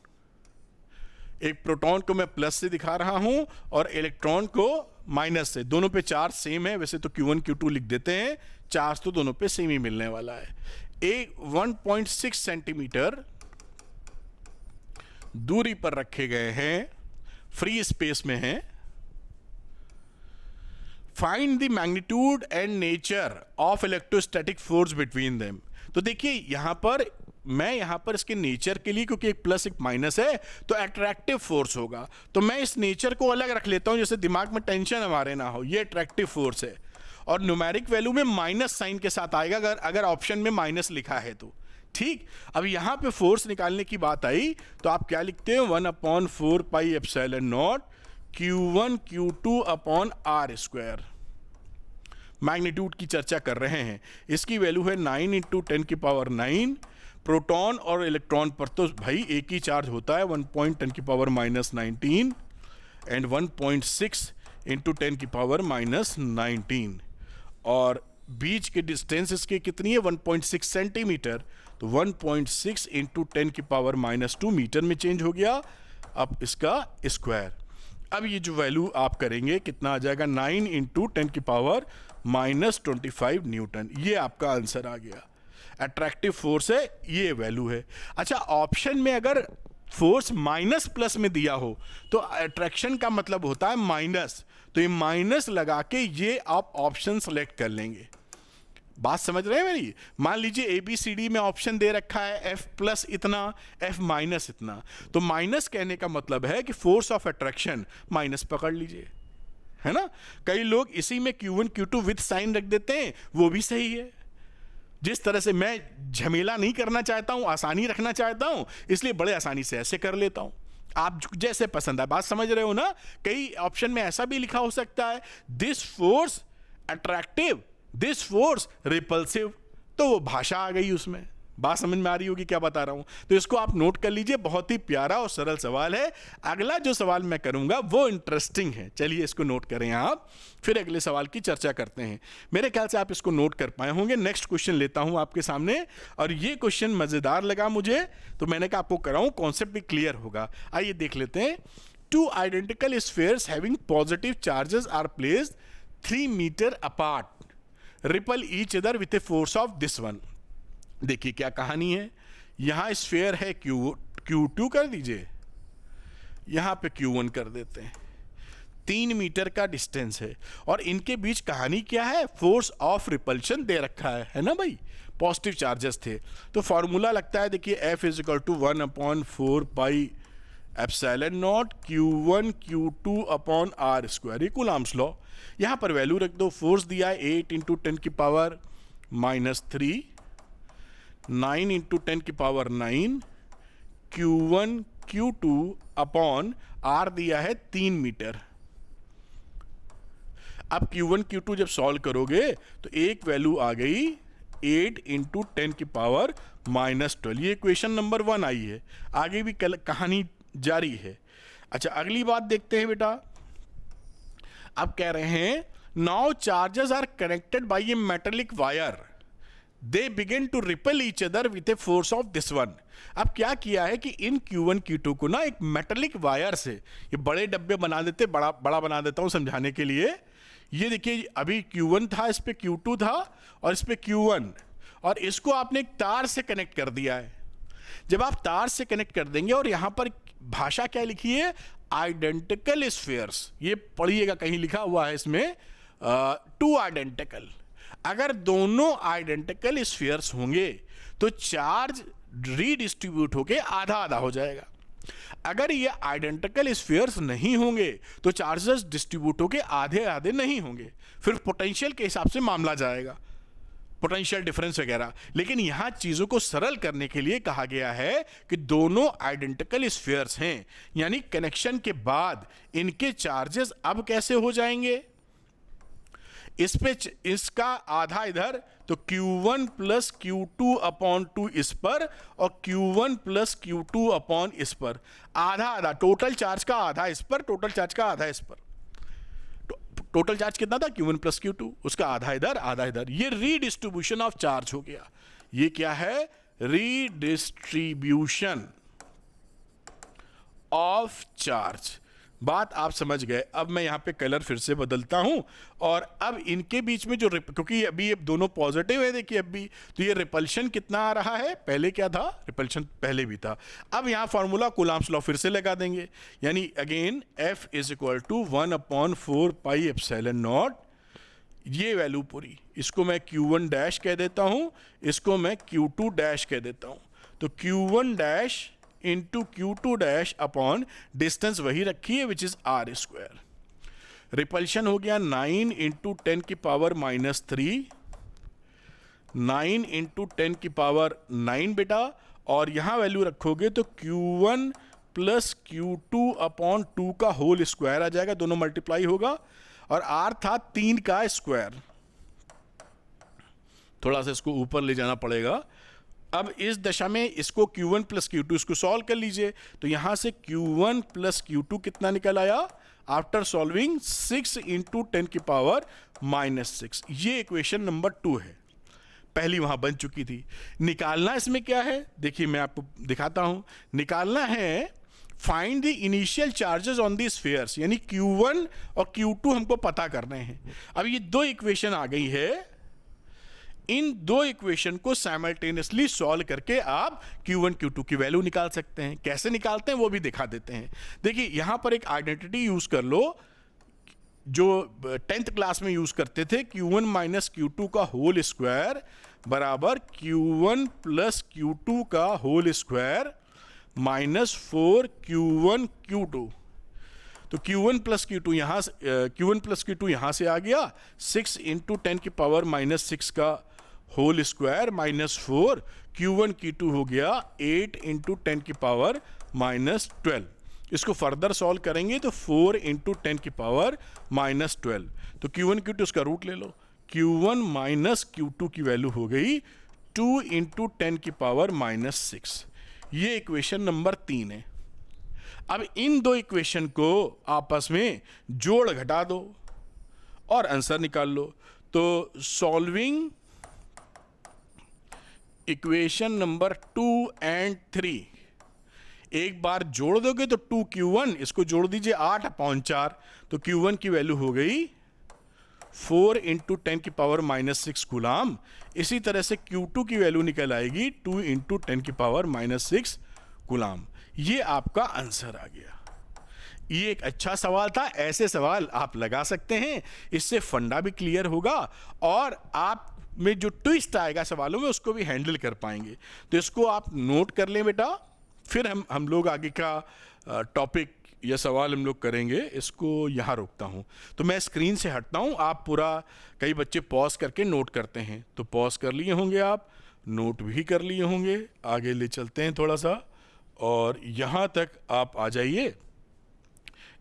Speaker 1: एक प्रोटॉन को मैं प्लस से दिखा रहा हूं और इलेक्ट्रॉन को माइनस से, दोनों पे चार्ज सेम है। वैसे तो Q1 Q2 लिख देते हैं, चार्ज तो दोनों पे सेम ही मिलने वाला है। एक 1.6 सेंटीमीटर दूरी पर रखे गए हैं, फ्री स्पेस में हैं। Find the magnitude and nature of electrostatic force between them. तो देखिए यहां पर इसके नेचर के लिए, क्योंकि एक प्लस एक माइनस है, तो अट्रैक्टिव फोर्स होगा, तो मैं इस नेचर को अलग रख लेता हूं, जैसे दिमाग में टेंशन हमारे ना हो। ये अट्रैक्टिव फोर्स है, और न्यूमेरिक वैल्यू में माइनस साइन के साथ आएगा, अगर ऑप्शन में माइनस लिखा है तो। ठीक, अब यहां पे फोर्स निकालने की बात आई तो आप क्या लिखते हैं? 1/4 pi epsilon naught Q1 Q2 upon R square. Magnitude की चर्चा कर रहे हैं, इसकी वैल्यू है 9 × 10⁹ प्रोटॉन और इलेक्ट्रॉन पर तो भाई एक ही चार्ज होता है, 1.10⁻⁹ एंड 1.6 इंटू 10⁻⁻19, और बीच के डिस्टेंस इसके कितनी है 1.6 सेंटीमीटर, तो 1.6 इंटू 10⁻⁻2 मीटर में चेंज हो गया अब इसका स्क्वायर। अब ये जो वैल्यू आप करेंगे कितना आ जाएगा 9 इंटू 10⁻⁻25 न्यूटन, ये आपका आंसर आ गया। अट्रैक्टिव फोर्स है, ये वैल्यू है। अच्छा, ऑप्शन में अगर फोर्स माइनस प्लस में दिया हो तो अट्रैक्शन का मतलब होता है माइनस, तो ये माइनस लगा के ये आप ऑप्शन सेलेक्ट कर लेंगे। बात समझ रहे हैं मेरी? मान लीजिए ABCD में ऑप्शन दे रखा है F प्लस इतना, F माइनस इतना, तो माइनस कहने का मतलब है कि फोर्स ऑफ अट्रैक्शन माइनस पकड़ लीजिए, है ना। कई लोग इसी में Q1 Q2 विथ साइन रख देते हैं, वो भी सही है। जिस तरह से मैं झमेला नहीं करना चाहता हूं, आसानी रखना चाहता हूं, इसलिए बड़े आसानी से ऐसे कर लेता हूं। आप जैसे पसंद है, बात समझ रहे हो ना। कई ऑप्शन में ऐसा भी लिखा हो सकता है this force attractive, this force repulsive, तो वो भाषा आ गई उसमें। बात समझ में आ रही होगी क्या बता रहा हूं? तो इसको आप नोट कर लीजिए, बहुत ही प्यारा और सरल सवाल है। अगला जो सवाल मैं करूंगा वो इंटरेस्टिंग है, चलिए इसको नोट करें आप, फिर अगले सवाल की चर्चा करते हैं। मेरे ख्याल से आप इसको नोट कर पाए होंगे। नेक्स्ट क्वेश्चन लेता हूं आपके सामने, और ये क्वेश्चन मजेदार लगा मुझे, तो मैंने कहा आपको कराऊं, कॉन्सेप्ट भी क्लियर होगा। आइए देख लेते हैं। 2 identical spheres having positive charges are placed 3 metre apart, repel each other with a force of this one. देखिए क्या कहानी है। यहां स्फीयर है Q2 कर दीजिए, यहां पे Q1 कर देते हैं। 3 मीटर का डिस्टेंस है, और इनके बीच कहानी क्या है, फोर्स ऑफ रिपल्शन दे रखा है ना भाई, पॉजिटिव चार्जेस थे। तो फॉर्मूला लगता है, देखिए F = 1/4πε0 Q1 Q2/r², ये कूलम्ब्स लॉ। यहां पर वैल्यू रख दो। फोर्स दिया है 8 इंटू 10⁻³ 9 इंटू 10⁻9 Q1 Q2/r दिया है 3 मीटर। अब Q1 Q2 जब सॉल्व करोगे तो एक वैल्यू आ गई 8 इंटू 10⁻⁻12, ये इक्वेशन नंबर 1 आई है। आगे भी कहानी जारी है। अच्छा, अगली बात देखते हैं बेटा। अब कह रहे हैं now charges are connected by a metallic wire, they begin to repel each other with a force of this one. अब क्या किया है कि इन Q1 Q2 को ना एक मेटेलिक वायर से, ये बड़े डब्बे बना देते, बड़ा बना देता हूं समझाने के लिए। ये देखिए अभी Q1 था, इस पे Q2 था, और इस पे Q1, और इसको आपने एक तार से कनेक्ट कर दिया है। जब आप तार से कनेक्ट कर देंगे, और यहां पर भाषा क्या लिखी है, आइडेंटिकल स्फीयर्स, ये पढ़िएगा कहीं लिखा हुआ है इसमें 2 आइडेंटिकल। अगर दोनों आइडेंटिकल स्फीयर्स होंगे तो चार्ज रीडिस्ट्रीब्यूट होके आधा आधा हो जाएगा। अगर ये आइडेंटिकल स्फीयर्स नहीं होंगे तो चार्जेस डिस्ट्रीब्यूट होके आधे आधे नहीं होंगे, फिर पोटेंशियल के हिसाब से मामला जाएगा, पोटेंशियल डिफरेंस वगैरह। लेकिन यहां चीजों को सरल करने के लिए कहा गया है कि दोनों आइडेंटिकल स्फीयर्स हैं, यानी कनेक्शन के बाद इनके चार्जेस अब कैसे हो जाएंगे, इस पे इसका आधा इधर, तो Q1 + Q2/2 इस पर, और Q1 + Q2/ इस पर, आधा आधा, टोटल चार्ज का आधा इस पर, टोटल चार्ज का आधा इस पर। टोटल चार्ज कितना था, Q1 + Q2, उसका आधा इधर आधा इधर। ये रीडिस्ट्रीब्यूशन ऑफ चार्ज हो गया। ये क्या है, रीडिस्ट्रीब्यूशन ऑफ चार्ज। बात आप समझ गए। अब मैं यहां पे कलर फिर से बदलता हूं, और अब इनके बीच में जो क्योंकि अभी ये दोनों पॉजिटिव है, देखिए अभी तो ये रिपल्शन कितना आ रहा है, पहले क्या था, रिपल्शन पहले भी था। अब यहां फॉर्मूला कूलम्ब्स लॉ फिर से लगा देंगे, यानी अगेन F = 1/4πε0, ये वैल्यू पूरी, इसको मैं Q1 डैश कह देता हूं, इसको मैं Q2 डैश कह देता हूं। तो Q1 dash into Q2 dash upon distance वही रखी है विच इज r²। रिपल्शन हो गया 9 इंटू 10⁻⁻3, 9 इंटू 10⁻9 बेटा, और यहां वैल्यू रखोगे तो Q1 + Q2/2 का होल स्क्वायर आ जाएगा, दोनों मल्टीप्लाई होगा, और r था 3 का स्क्वायर। थोड़ा सा इसको ऊपर ले जाना पड़ेगा, अब इस दशा में इसको Q1 प्लस Q2 इसको सॉल्व कर लीजिए, तो यहां से Q1 प्लस Q2 कितना निकल आया आफ्टर सॉल्विंग 6 इंटू 10 की पावर -6। ये इक्वेशन नंबर 2 है, पहली वहां बन चुकी थी। निकालना इसमें क्या है, देखिए मैं आपको दिखाता हूं। निकालना है find the initial charges on the spheres, यानी Q1 और Q2 हमको पता करने हैं। अब ये दो इक्वेशन आ गई है, इन दो इक्वेशन को साइमल्टेनियसली सॉल्व करके आप Q1 Q2 की वैल्यू निकाल सकते हैं। कैसे निकालते हैं वो भी दिखा देते हैं। देखिए यहां पर एक आइडेंटिटी यूज कर लो जो 10th क्लास में यूज करते थे, Q1 माइनस Q2 का होल स्क्वायर बराबर Q1 प्लस Q2 का whole square minus 4 Q1 Q2। तो Q1 प्लस Q2 यहाँ से आ गया, 6 इंटू 10 की पावर -6 का whole square minus 4 Q1 Q2 हो गया 8 इंटू 10 की पावर -12। इसको फर्दर सॉल्व करेंगे तो 4 इंटू 10 की पावर -12। तो Q1 Q2 इसका रूट ले लो, Q1 माइनस Q2 की वैल्यू हो गई 2 इंटू 10 की पावर -6। ये इक्वेशन नंबर 3 है। अब इन दो इक्वेशन को आपस में जोड़ घटा दो और आंसर निकाल लो। तो सॉल्विंग इक्वेशन नंबर 2 एंड 3, एक बार जोड़ दोगे तो 2Q1, इसको जोड़ दीजिए 8/4, तो Q1 की वैल्यू हो गई 4 इंटू 10 की पावर -6 कूलाम। इसी तरह से Q2 की वैल्यू निकल आएगी 2 इंटू 10 की पावर -6 कूलाम। ये आपका आंसर आ गया। ये एक अच्छा सवाल था, ऐसे सवाल आप लगा सकते हैं, इससे फंडा भी क्लियर होगा और आप में जो ट्विस्ट आएगा सवालों में उसको भी हैंडल कर पाएंगे। तो इसको आप नोट कर लें बेटा, फिर हम लोग आगे का टॉपिक या सवाल हम लोग करेंगे। इसको यहाँ रोकता हूँ, तो मैं स्क्रीन से हटता हूँ। आप पूरा, कई बच्चे पॉज करके नोट करते हैं, तो पॉज कर लिए होंगे, आप नोट भी कर लिए होंगे। आगे ले चलते हैं थोड़ा सा, और यहाँ तक आप आ जाइए,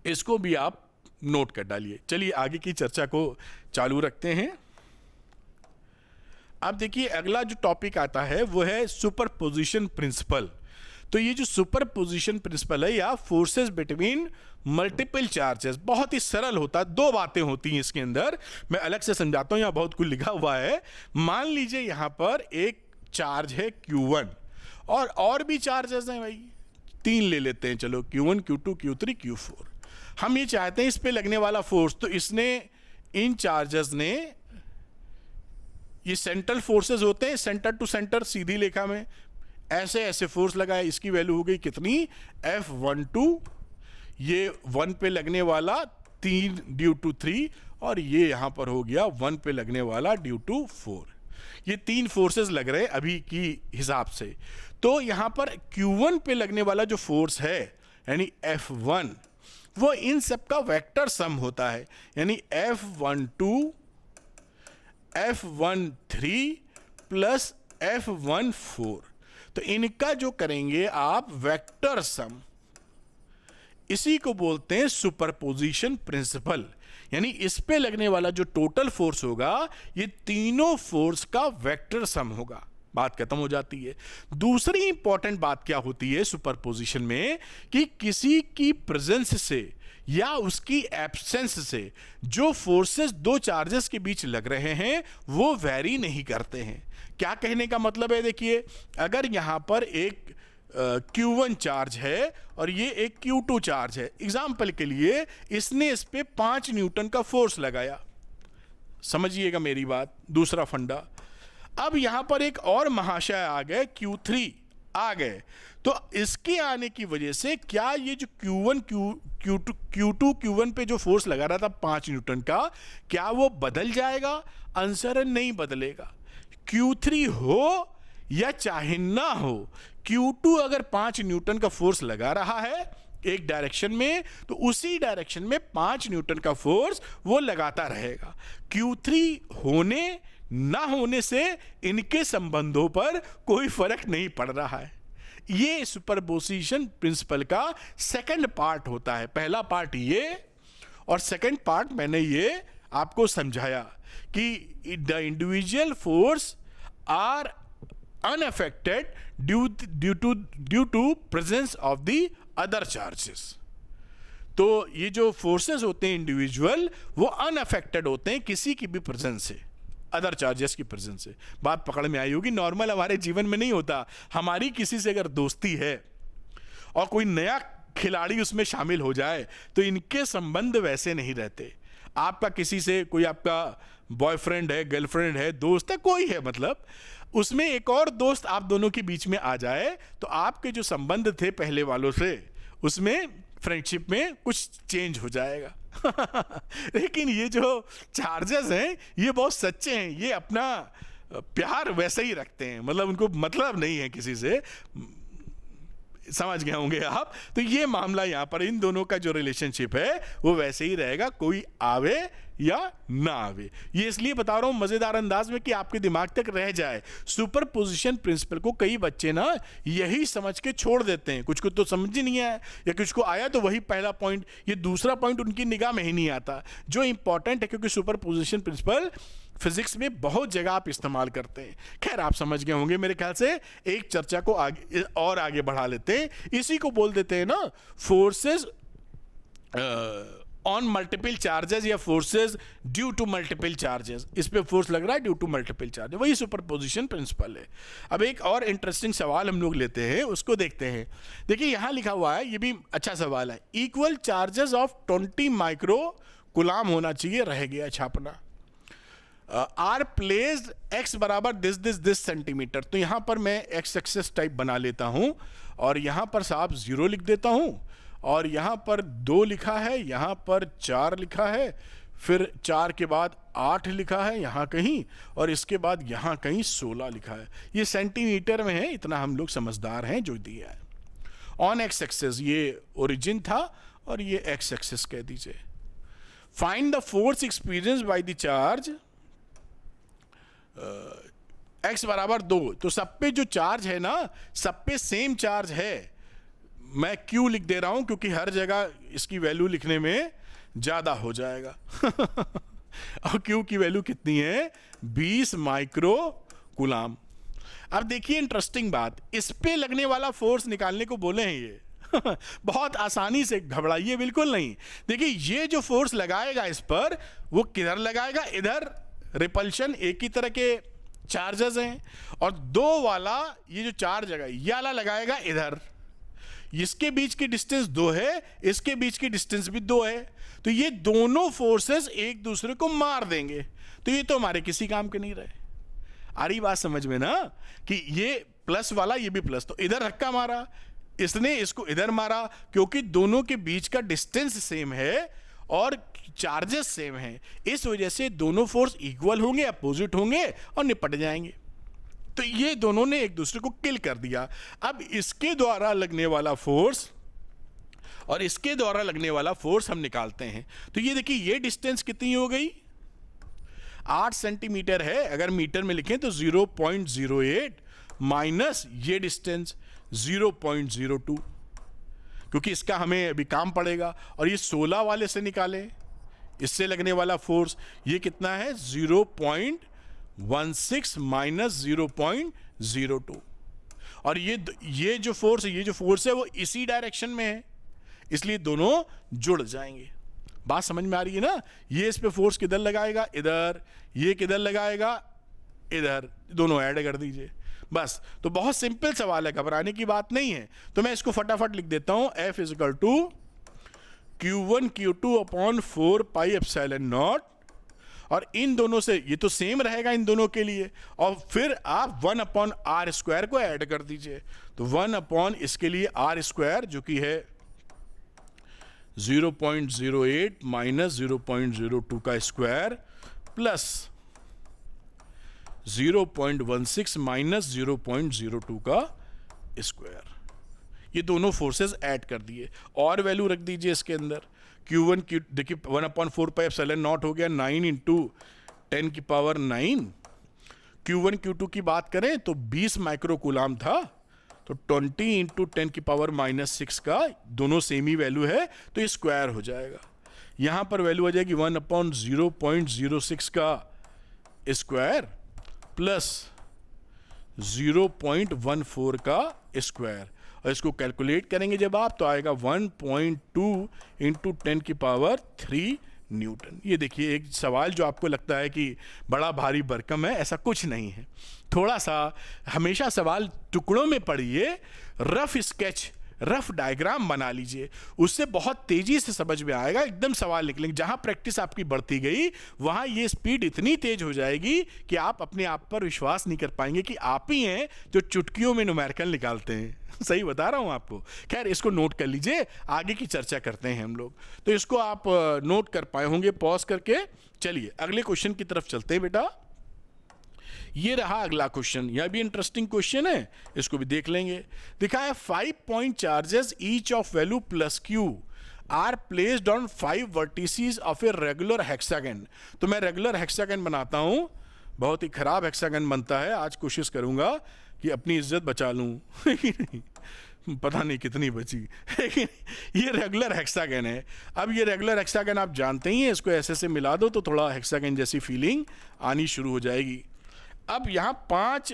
Speaker 1: इसको भी आप नोट कर डालिए। चलिए आगे की चर्चा को चालू रखते हैं। अब देखिए अगला जो टॉपिक आता है वो है सुपरपोजिशन प्रिंसिपल। तो ये जो सुपरपोजिशन प्रिंसिपल है या फोर्सेस बिटवीन मल्टीपल चार्जेस, बहुत ही सरल होता है। दो बातें होती हैं इसके अंदर, मैं अलग से समझाता हूं, यहाँ बहुत कुछ लिखा हुआ है। मान लीजिए यहाँ पर एक चार्ज है Q1 और भी चार्जेस हैं भाई, 3 ले लेते हैं, चलो Q1 Q2 Q3 Q4। हम ये चाहते हैं इस पे लगने वाला फोर्स, तो इसने, इन चार्जेस ने, ये सेंट्रल फोर्सेस होते हैं, सेंटर टू सेंटर सीधी रेखा में ऐसे ऐसे फोर्स लगाए। इसकी वैल्यू हो गई कितनी, F12। ये 1 पे लगने वाला 3 ड्यू टू 3, और ये यहां पर हो गया 1 पे लगने वाला ड्यू टू 4। ये 3 फोर्सेस लग रहे हैं अभी की हिसाब से। तो यहां पर Q1 पे लगने वाला जो फोर्स है यानी F1, वो इन सब का वेक्टर सम होता है, यानी F12 F13 प्लस F14। तो इनका जो करेंगे आप वेक्टर सम, इसी को बोलते हैं सुपरपोजिशन प्रिंसिपल। यानी इस पे लगने वाला जो टोटल फोर्स होगा, ये तीनों फोर्स का वेक्टर सम होगा। बात खत्म हो जाती है। दूसरी इंपॉर्टेंट बात क्या होती है सुपरपोजिशन में, कि किसी की प्रेजेंस से या उसकी एब्सेंस से जो फोर्सेस दो चार्जेस के बीच लग रहे हैं वो वेरी नहीं करते हैं। क्या कहने का मतलब है, देखिए अगर यहां पर एक Q1 चार्ज है और ये एक Q2 चार्ज है, एग्जाम्पल के लिए इसने इस पे 5 न्यूटन का फोर्स लगाया, समझिएगा मेरी बात, दूसरा फंडा। अब यहां पर एक और महाशय आ गए, Q3 आ गए, तो इसके आने की वजह से क्या ये जो Q2 Q1 पे जो फोर्स लगा रहा था 5 न्यूटन का, क्या वो बदल जाएगा? आंसर है नहीं बदलेगा। Q3 हो या चाहे ना हो, Q2 अगर 5 न्यूटन का फोर्स लगा रहा है एक डायरेक्शन में, तो उसी डायरेक्शन में 5 न्यूटन का फोर्स वो लगाता रहेगा। Q3 होने ना होने से इनके संबंधों पर कोई फर्क नहीं पड़ रहा है। ये सुपरपोजिशन प्रिंसिपल का सेकंड पार्ट होता है। पहला पार्ट ये, और सेकंड पार्ट मैंने ये आपको समझाया कि the individual force are unaffected due to presence of the other charges. तो ये जो फोर्सेस होते हैं इंडिविजुअल, वो अनअफेक्टेड होते हैं किसी की भी प्रेजेंस से, अदर चार्जेस की प्रेजेंस से। बात पकड़ में आई होगी। नॉर्मल हमारे जीवन में नहीं होता। हमारी किसी से अगर दोस्ती है और कोई नया खिलाड़ी उसमें शामिल हो जाए तो इनके संबंध वैसे नहीं रहते। आपका किसी से, कोई आपका बॉयफ्रेंड है, गर्लफ्रेंड है, दोस्त है, कोई है, मतलब उसमें एक और दोस्त आप दोनों के बीच में आ जाए तो आपके जो संबंध थे पहले वालों से, उसमें फ्रेंडशिप में कुछ चेंज हो जाएगा। लेकिन ये जो चार्जेस हैं ये बहुत सच्चे हैं। ये अपना प्यार वैसे ही रखते हैं, मतलब उनको मतलब नहीं है किसी से। समझ गए होंगे आप। तो ये मामला यहाँ पर इन दोनों का जो रिलेशनशिप है वो वैसे ही रहेगा, कोई आवे या ना आवे। ये इसलिए बता रहा हूं मजेदार अंदाज में कि आपके दिमाग तक रह जाए। सुपरपोजिशन प्रिंसिपल को कई बच्चे ना यही समझ के छोड़ देते हैं, कुछ को तो समझ ही नहीं आया या कुछ को आया तो वही पहला पॉइंट, ये दूसरा पॉइंट उनकी निगाह में ही नहीं आता जो इंपॉर्टेंट है, क्योंकि सुपरपोजिशन प्रिंसिपल फिजिक्स में बहुत जगह आप इस्तेमाल करते हैं। खैर आप समझ गए होंगे मेरे ख्याल से। एक चर्चा को आगे बढ़ा लेते हैं। इसी को बोल देते हैं ना फोर्सेस ऑन मल्टीपल चार्जेस या forces due to multiple charges. इस पे फोर्स लग रहा है ड्यू टू मल्टीपल चार्जेस, वही सुपरपोजिशन प्रिंसिपल है। अब एक और इंटरेस्टिंग सवाल हम लोग लेते हैं, उसको देखते हैं। देखिए यहां लिखा हुआ है, ये भी अच्छा सवाल है। इक्वल चार्जेस ऑफ 20 माइक्रो कुलाम होना चाहिए, रह गया छापना। आर प्लेस्ड एक्स बराबर दिस सेंटीमीटर। तो यहां पर मैं एक्स एक्सेस टाइप बना लेता हूं और यहां पर साहब 0 लिख देता हूं और यहां पर 2 लिखा है, यहां पर 4 लिखा है, फिर 4 के बाद 8 लिखा है यहां कहीं, और इसके बाद यहां कहीं 16 लिखा है। ये सेंटीमीटर में है, इतना हम लोग समझदार हैं जो दिया है। ऑन एक्स एक्सेस ये ओरिजिन था और ये एक्स एक्सेस कह दीजिए। Find the force experience by the charge x बराबर 2। तो सब पे जो चार्ज है ना, सब पे सेम चार्ज है। मैं क्यू लिख दे रहा हूं क्योंकि हर जगह इसकी वैल्यू लिखने में ज्यादा हो जाएगा। और क्यू की वैल्यू कितनी है? 20 माइक्रो कुलाम। अब देखिए इंटरेस्टिंग बात, इस पे लगने वाला फोर्स निकालने को बोले हैं ये। बहुत आसानी से, घबराइए बिल्कुल नहीं। देखिए ये जो फोर्स लगाएगा इस पर, वो किधर लगाएगा? इधर। रिपल्शन एक ही तरह के चार्जेस हैं, और 2 वाला ये जो चार्ज है ये वाला लगाएगा इधर। इसके बीच की डिस्टेंस 2 है, इसके बीच की डिस्टेंस भी 2 है, तो ये दोनों फोर्सेस एक दूसरे को मार देंगे। तो ये तो हमारे किसी काम के नहीं रहे। आ रही बात समझ में ना, कि ये प्लस वाला ये भी प्लस, तो इधर धक्का मारा, इसने इसको इधर मारा, क्योंकि दोनों के बीच का डिस्टेंस सेम है और चार्जेस सेम हैं। इस वजह से दोनों फोर्स इक्वल होंगे, अपोजिट होंगे और निपट जाएंगे। तो ये दोनों ने एक दूसरे को किल कर दिया। अब इसके द्वारा लगने वाला फोर्स और इसके द्वारा लगने वाला फोर्स हम निकालते हैं। तो ये देखिए ये डिस्टेंस कितनी हो गई? 8 सेंटीमीटर है। अगर मीटर में लिखें तो 0.08 माइनस ये डिस्टेंस 0.02, क्योंकि इसका हमें अभी काम पड़ेगा। और ये 16 वाले से निकालें, इससे लगने वाला फोर्स ये कितना है? 0.16 माइनस 0.02। और ये जो फोर्स है वो इसी डायरेक्शन में है, इसलिए दोनों जुड़ जाएंगे। बात समझ में आ रही है ना? ये इस पे फोर्स किधर लगाएगा? इधर। ये किधर लगाएगा? इधर। दोनों ऐड कर दीजिए बस। तो बहुत सिंपल सवाल है, घबराने की बात नहीं है। तो मैं इसको फटाफट लिख देता हूं। F is equal to Q1 Q2 upon 4 pi epsilon naught, और इन दोनों से ये तो सेम रहेगा इन दोनों के लिए, और फिर आप 1 अपॉन आर स्क्वायर को ऐड कर दीजिए। तो 1 अपॉन इसके लिए आर स्क्वायर जो कि है 0.08 माइनस 0.02 का स्क्वायर प्लस 0.16 माइनस 0.02 का स्क्वायर। ये दोनों फोर्सेस ऐड कर दिए और वैल्यू रख दीजिए इसके अंदर। Q1 देखिए 1/4 पाई एप्सिलॉन नॉट हो गया 9 इंटू 10 की पावर 9। Q1 Q2 की बात करें तो 20 माइक्रो कूलाम था, तो 20 इंटू 10 की पावर -6 का, दोनों सेम ही वैल्यू है तो ये स्क्वायर हो जाएगा। यहां पर वैल्यू आ जाएगी 1/0.06 का स्क्वायर प्लस 0.14 का स्क्वायर, और इसको कैलकुलेट करेंगे जब आप तो आएगा 1.2 इंटू 10⁻³ न्यूटन। ये देखिए एक सवाल जो आपको लगता है कि बड़ा भारी भरकम है, ऐसा कुछ नहीं है। थोड़ा सा हमेशा सवाल टुकड़ों में पढ़िए, रफ स्केच, रफ डायग्राम बना लीजिए, उससे बहुत तेजी से समझ में आएगा, एकदम सवाल निकलेंगे। जहां प्रैक्टिस आपकी बढ़ती गई वहां ये स्पीड इतनी तेज हो जाएगी कि आप अपने आप पर विश्वास नहीं कर पाएंगे कि आप ही हैं जो चुटकियों में न्यूमेरिकल निकालते हैं। सही बता रहा हूं आपको। खैर इसको नोट कर लीजिए, आगे की चर्चा करते हैं हम लोग। तो इसको आप नोट कर पाए होंगे पॉज करके। चलिए अगले क्वेश्चन की तरफ चलते हैं बेटा। ये रहा अगला क्वेश्चन, यह भी इंटरेस्टिंग क्वेश्चन है, इसको भी देख लेंगे। दिखा है 5 point charges each of value +q are placed on 5 vertices of a regular hexagon. तो मैं रेगुलर हेक्सागन बनाता हूं, बहुत ही खराब हेक्सागन बनता है। आज कोशिश करूंगा कि अपनी इज्जत बचा लूं पता नहीं कितनी बची लेकिन ये रेगुलर हेक्सागन है। अब ये रेगुलर हेक्सागन आप जानते ही हैं, इसको ऐसे से मिला दो तो थोड़ा हेक्सागन जैसी फीलिंग आनी शुरू हो जाएगी। अब यहाँ 5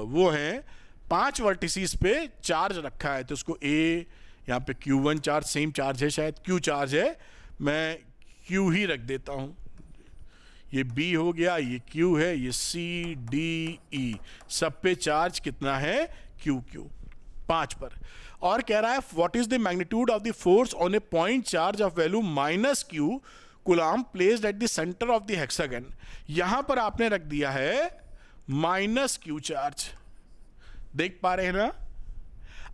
Speaker 1: वो हैं, 5 वर्टिसेस पे चार्ज रखा है, तो उसको A, यहाँ पे Q1 चार्ज, सेम चार्ज है, शायद Q चार्ज है, मैं Q ही रख देता हूँ। ये B हो गया, ये Q है, ये C D E, सब पे चार्ज कितना है? Q 5 पर। और कह रहा है what is the magnitude of the force on A point charge of value -Q coulomb placed at the centre of the hexagon. यहां पर आपने रख दिया है -Q चार्ज, देख पा रहे हैं ना।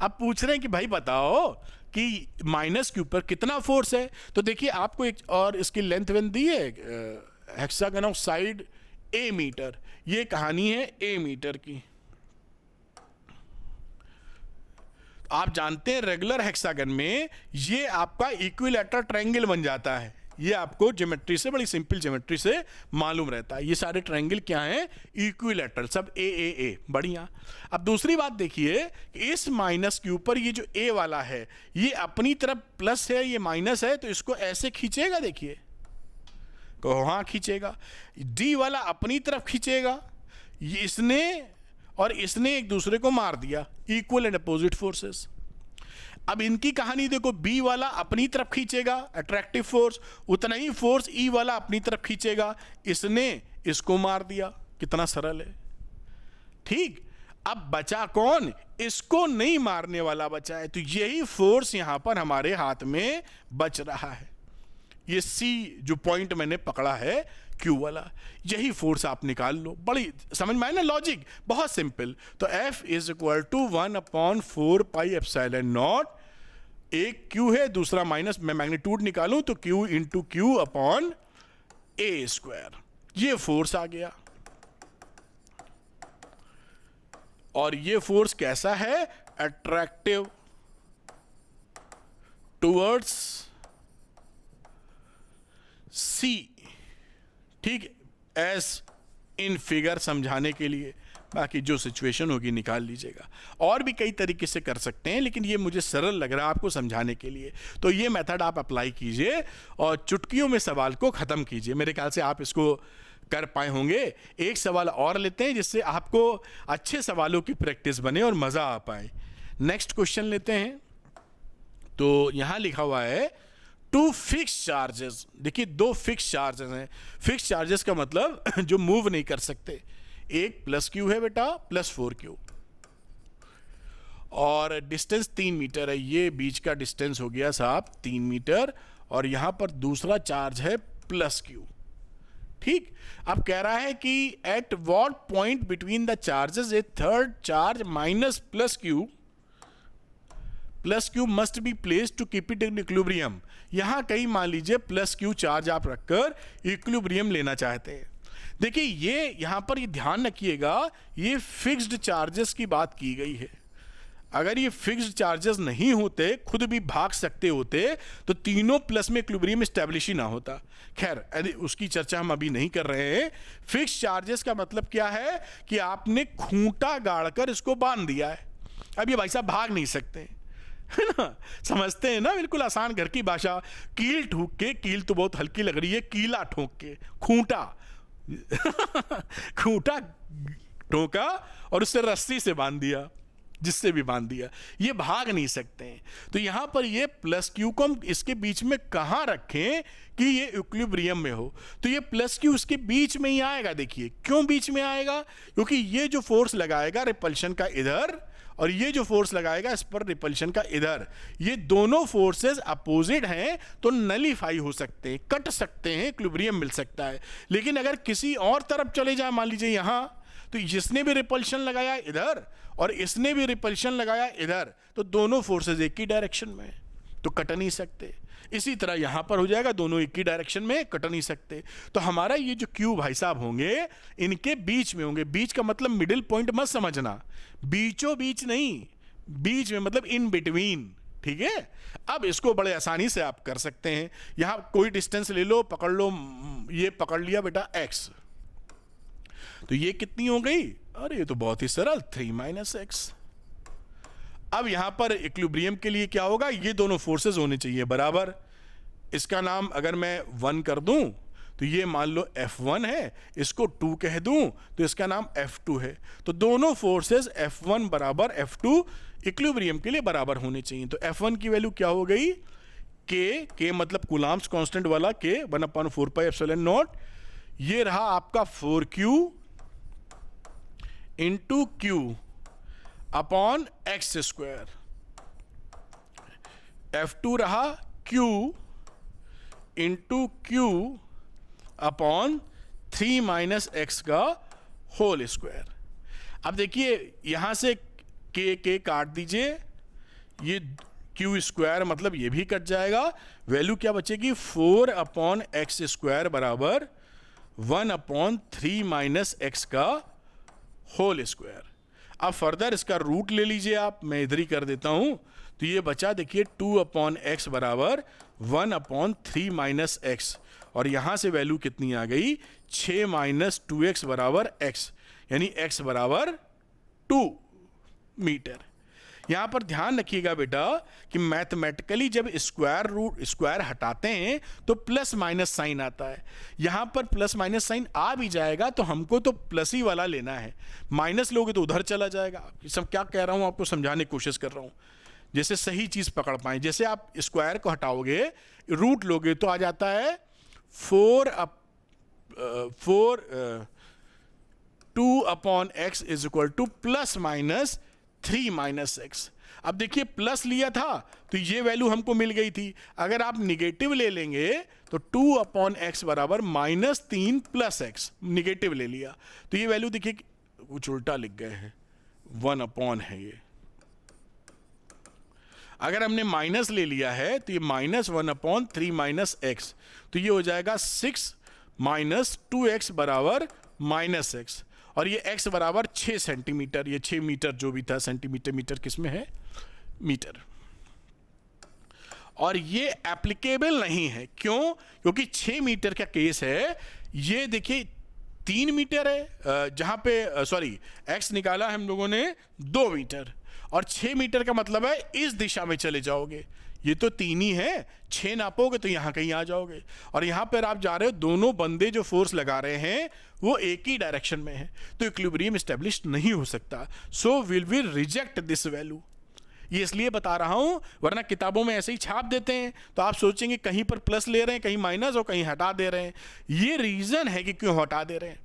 Speaker 1: अब पूछ रहे हैं कि भाई बताओ कि -Q पर कितना फोर्स है। तो देखिए आपको एक और इसकी लेंथ वेंथ दी है, hexagon of side A metre, ये कहानी है A मीटर की। आप जानते हैं रेगुलर हेक्सागन में ये आपका इक्विलैटरल ट्रायंगल बन जाता है। ये आपको ज्योमेट्री से, बड़ी सिंपल ज्योमेट्री से मालूम रहता है। ये सारे ट्रायंगल क्या हैं? इक्विलैटरल, सब ए। बढ़िया। अब दूसरी बात देखिए कि इस -Q पर ये जो A वाला है ये अपनी तरफ प्लस है, ये माइनस है, तो इसको ऐसे खींचेगा, देखिए कहो हाँ खींचेगा। D वाला अपनी तरफ खींचेगा, ये इसने एक दूसरे को मार दिया, इक्वल एंड अपोजिट फोर्सेस। अब इनकी कहानी देखो, B वाला अपनी तरफ खींचेगा अट्रैक्टिव फोर्स, उतना ही फोर्स E वाला अपनी तरफ खींचेगा, इसने इसको मार दिया। कितना सरल है, ठीक। अब बचा कौन? इसको नहीं मारने वाला बचा है, तो यही फोर्स यहां पर हमारे हाथ में बच रहा है। ये C जो पॉइंट मैंने पकड़ा है Q वाला, यही फोर्स आप निकाल लो। बड़ी समझ में आए ना लॉजिक, बहुत सिंपल। तो F इज इक्वल टू 1/4πε0, एक Q है, दूसरा माइनस, मैं मैग्नीट्यूड निकालूं तो Q इंटू Q/A², ये फोर्स आ गया। और ये फोर्स कैसा है? अट्रैक्टिव टुवर्ड्स C, ठीक, एस इन फिगर समझाने के लिए। बाकी जो सिचुएशन होगी निकाल लीजिएगा। और भी कई तरीके से कर सकते हैं, लेकिन ये मुझे सरल लग रहा है आपको समझाने के लिए। तो ये मेथड आप अप्लाई कीजिए और चुटकियों में सवाल को ख़त्म कीजिए। मेरे ख्याल से आप इसको कर पाए होंगे। एक सवाल और लेते हैं जिससे आपको अच्छे सवालों की प्रैक्टिस बने और मज़ा आ पाए। नेक्स्ट क्वेश्चन लेते हैं। तो यहाँ लिखा हुआ है 2 फिक्स चार्जेस। देखिए 2 फिक्स चार्जेस हैं। फिक्स चार्जेस का मतलब जो मूव नहीं कर सकते। एक +Q है बेटा, +4Q, और डिस्टेंस 3 मीटर है। ये बीच का डिस्टेंस हो गया साहब 3 मीटर, और यहां पर दूसरा चार्ज है +Q, ठीक। अब कह रहा है कि at what point between the charges a third charge +Q must be placed to keep it in equilibrium. यहां कहीं मान लीजिए +Q चार्ज आप रखकर इक्विलिब्रियम लेना चाहते हैं। देखिए ये यहां पर ये ध्यान रखिएगा, ये फिक्स्ड चार्जेस की बात की गई है। अगर ये फिक्स्ड चार्जेस नहीं होते, खुद भी भाग सकते होते, तो तीनों प्लस में इक्विलिब्रियम स्टैब्लिश ही ना होता। खैर उसकी चर्चा हम अभी नहीं कर रहे हैं। फिक्स्ड चार्जेस का मतलब क्या है कि आपने खूंटा गाड़कर इसको बांध दिया है। अब ये भाई साहब भाग नहीं सकते, है ना, समझते हैं ना, बिल्कुल आसान घर की भाषा। कील ठोक के, कील तो बहुत हल्की लग रही है, कीला ठोक के, खूंटा खूंटा ठोका और उससे रस्सी से बांध दिया, जिससे भी बांध दिया, ये भाग नहीं सकते हैं। तो यहां पर ये प्लस क्यू को हम इसके बीच में कहां रखें कि ये इक्विलिब्रियम में हो, तो ये प्लस क्यू उसके बीच में ही आएगा। देखिए क्यों बीच में आएगा, क्योंकि ये जो फोर्स लगाएगा रिपल्शन का इधर और ये जो फोर्स लगाएगा इस पर रिपल्शन का इधर, ये दोनों फोर्सेस अपोजिट हैं तो नलीफाई हो सकते हैं, कट सकते हैं, इक्विलिब्रियम मिल सकता है। लेकिन अगर किसी और तरफ चले जाए, मान लीजिए यहां, तो जिसने भी रिपल्शन लगाया इधर और इसने भी रिपल्शन लगाया इधर, तो दोनों फोर्सेस एक ही डायरेक्शन में है, तो कट नहीं सकते। इसी तरह यहां पर हो जाएगा, दोनों एक ही डायरेक्शन में, कट नहीं सकते। तो हमारा ये जो क्यू भाई साहब होंगे इनके बीच में होंगे। बीच का मतलब मिडिल पॉइंट मत समझना, बीचों बीच नहीं, बीच में मतलब इन बिटवीन, ठीक है। अब इसको बड़े आसानी से आप कर सकते हैं। यहां कोई डिस्टेंस ले लो, पकड़ लो, ये पकड़ लिया बेटा x, तो ये कितनी हो गई, अरे ये तो बहुत ही सरल, 3 - x। अब यहां पर इक्विलिब्रियम के लिए क्या होगा, ये दोनों फोर्सेस होने चाहिए बराबर। इसका नाम अगर मैं 1 कर दूं तो ये मान लो F1 है, इसको 2 कह दूं तो इसका नाम F2 है। तो दोनों फोर्सेस F1 बराबर F2 इक्विलिब्रियम के लिए बराबर होने चाहिए। तो F1 की वैल्यू क्या हो गई, K मतलब कूलम्ब्स कांस्टेंट वाला K 1/4πε0, ये रहा आपका 4Q into Q upon x square. F2 रहा Q into Q upon 3 - x का होल स्क्वायर। अब देखिए यहां से K काट दीजिए, ये Q स्क्वायर मतलब ये भी कट जाएगा, वैल्यू क्या बचेगी, 4/x² बराबर 1/3 - x का होल स्क्वायर। अब फर्दर इसका रूट ले लीजिए आप, मैं इधर ही कर देता हूं, तो ये बचा देखिए 2/x बराबर 1/3 - x, और यहां से वैल्यू कितनी आ गई, 6 - 2x बराबर x, यानी x बराबर 2 मीटर। यहां पर ध्यान रखिएगा बेटा कि मैथमेटिकली जब स्क्वायर हटाते हैं तो प्लस माइनस साइन आता है। यहां पर प्लस माइनस साइन आ भी जाएगा तो हमको तो प्लस ही वाला लेना है, माइनस लोगे तो उधर चला जाएगा। सब क्या कह रहा हूं आपको समझाने की कोशिश कर रहा हूं, जैसे सही चीज पकड़ पाए। जैसे आप स्क्वायर को हटाओगे, रूट लोगे तो आ जाता है 2/x is equal two plus minus 3 - x। अब देखिए प्लस लिया था तो ये वैल्यू हमको मिल गई थी, अगर आप निगेटिव ले लेंगे तो 2/x बराबर -3 + x, निगेटिव ले लिया तो ये वैल्यू देखिए कुछ उल्टा लिख गए हैं, 1 है ये। अगर हमने माइनस ले लिया है तो ये -1/3 - x, तो ये हो जाएगा 6 - 2x बराबर -x, और ये x बराबर 6 सेंटीमीटर, ये 6 मीटर जो भी था, सेंटीमीटर मीटर किस में है, मीटर। और ये एप्लीकेबल नहीं है, क्यों, क्योंकि 6 मीटर का केस है। ये देखिए 3 मीटर है, जहां पे सॉरी x निकाला है हम लोगों ने 2 मीटर, और 6 मीटर का मतलब है इस दिशा में चले जाओगे, ये तो 3 ही है, 6 नापोगे तो यहां कहीं आ जाओगे, और यहां पर आप जा रहे हो, दोनों बंदे जो फोर्स लगा रहे हैं वो एक ही डायरेक्शन में है, तो इक्विलिब्रियम एस्टेब्लिश नहीं हो सकता। So will we reject this value. ये इसलिए बता रहा हूं, वरना किताबों में ऐसे ही छाप देते हैं तो आप सोचेंगे कहीं पर प्लस ले रहे हैं, कहीं माइनस और कहीं हटा दे रहे हैं। ये रीजन है कि क्यों हटा दे रहे हैं,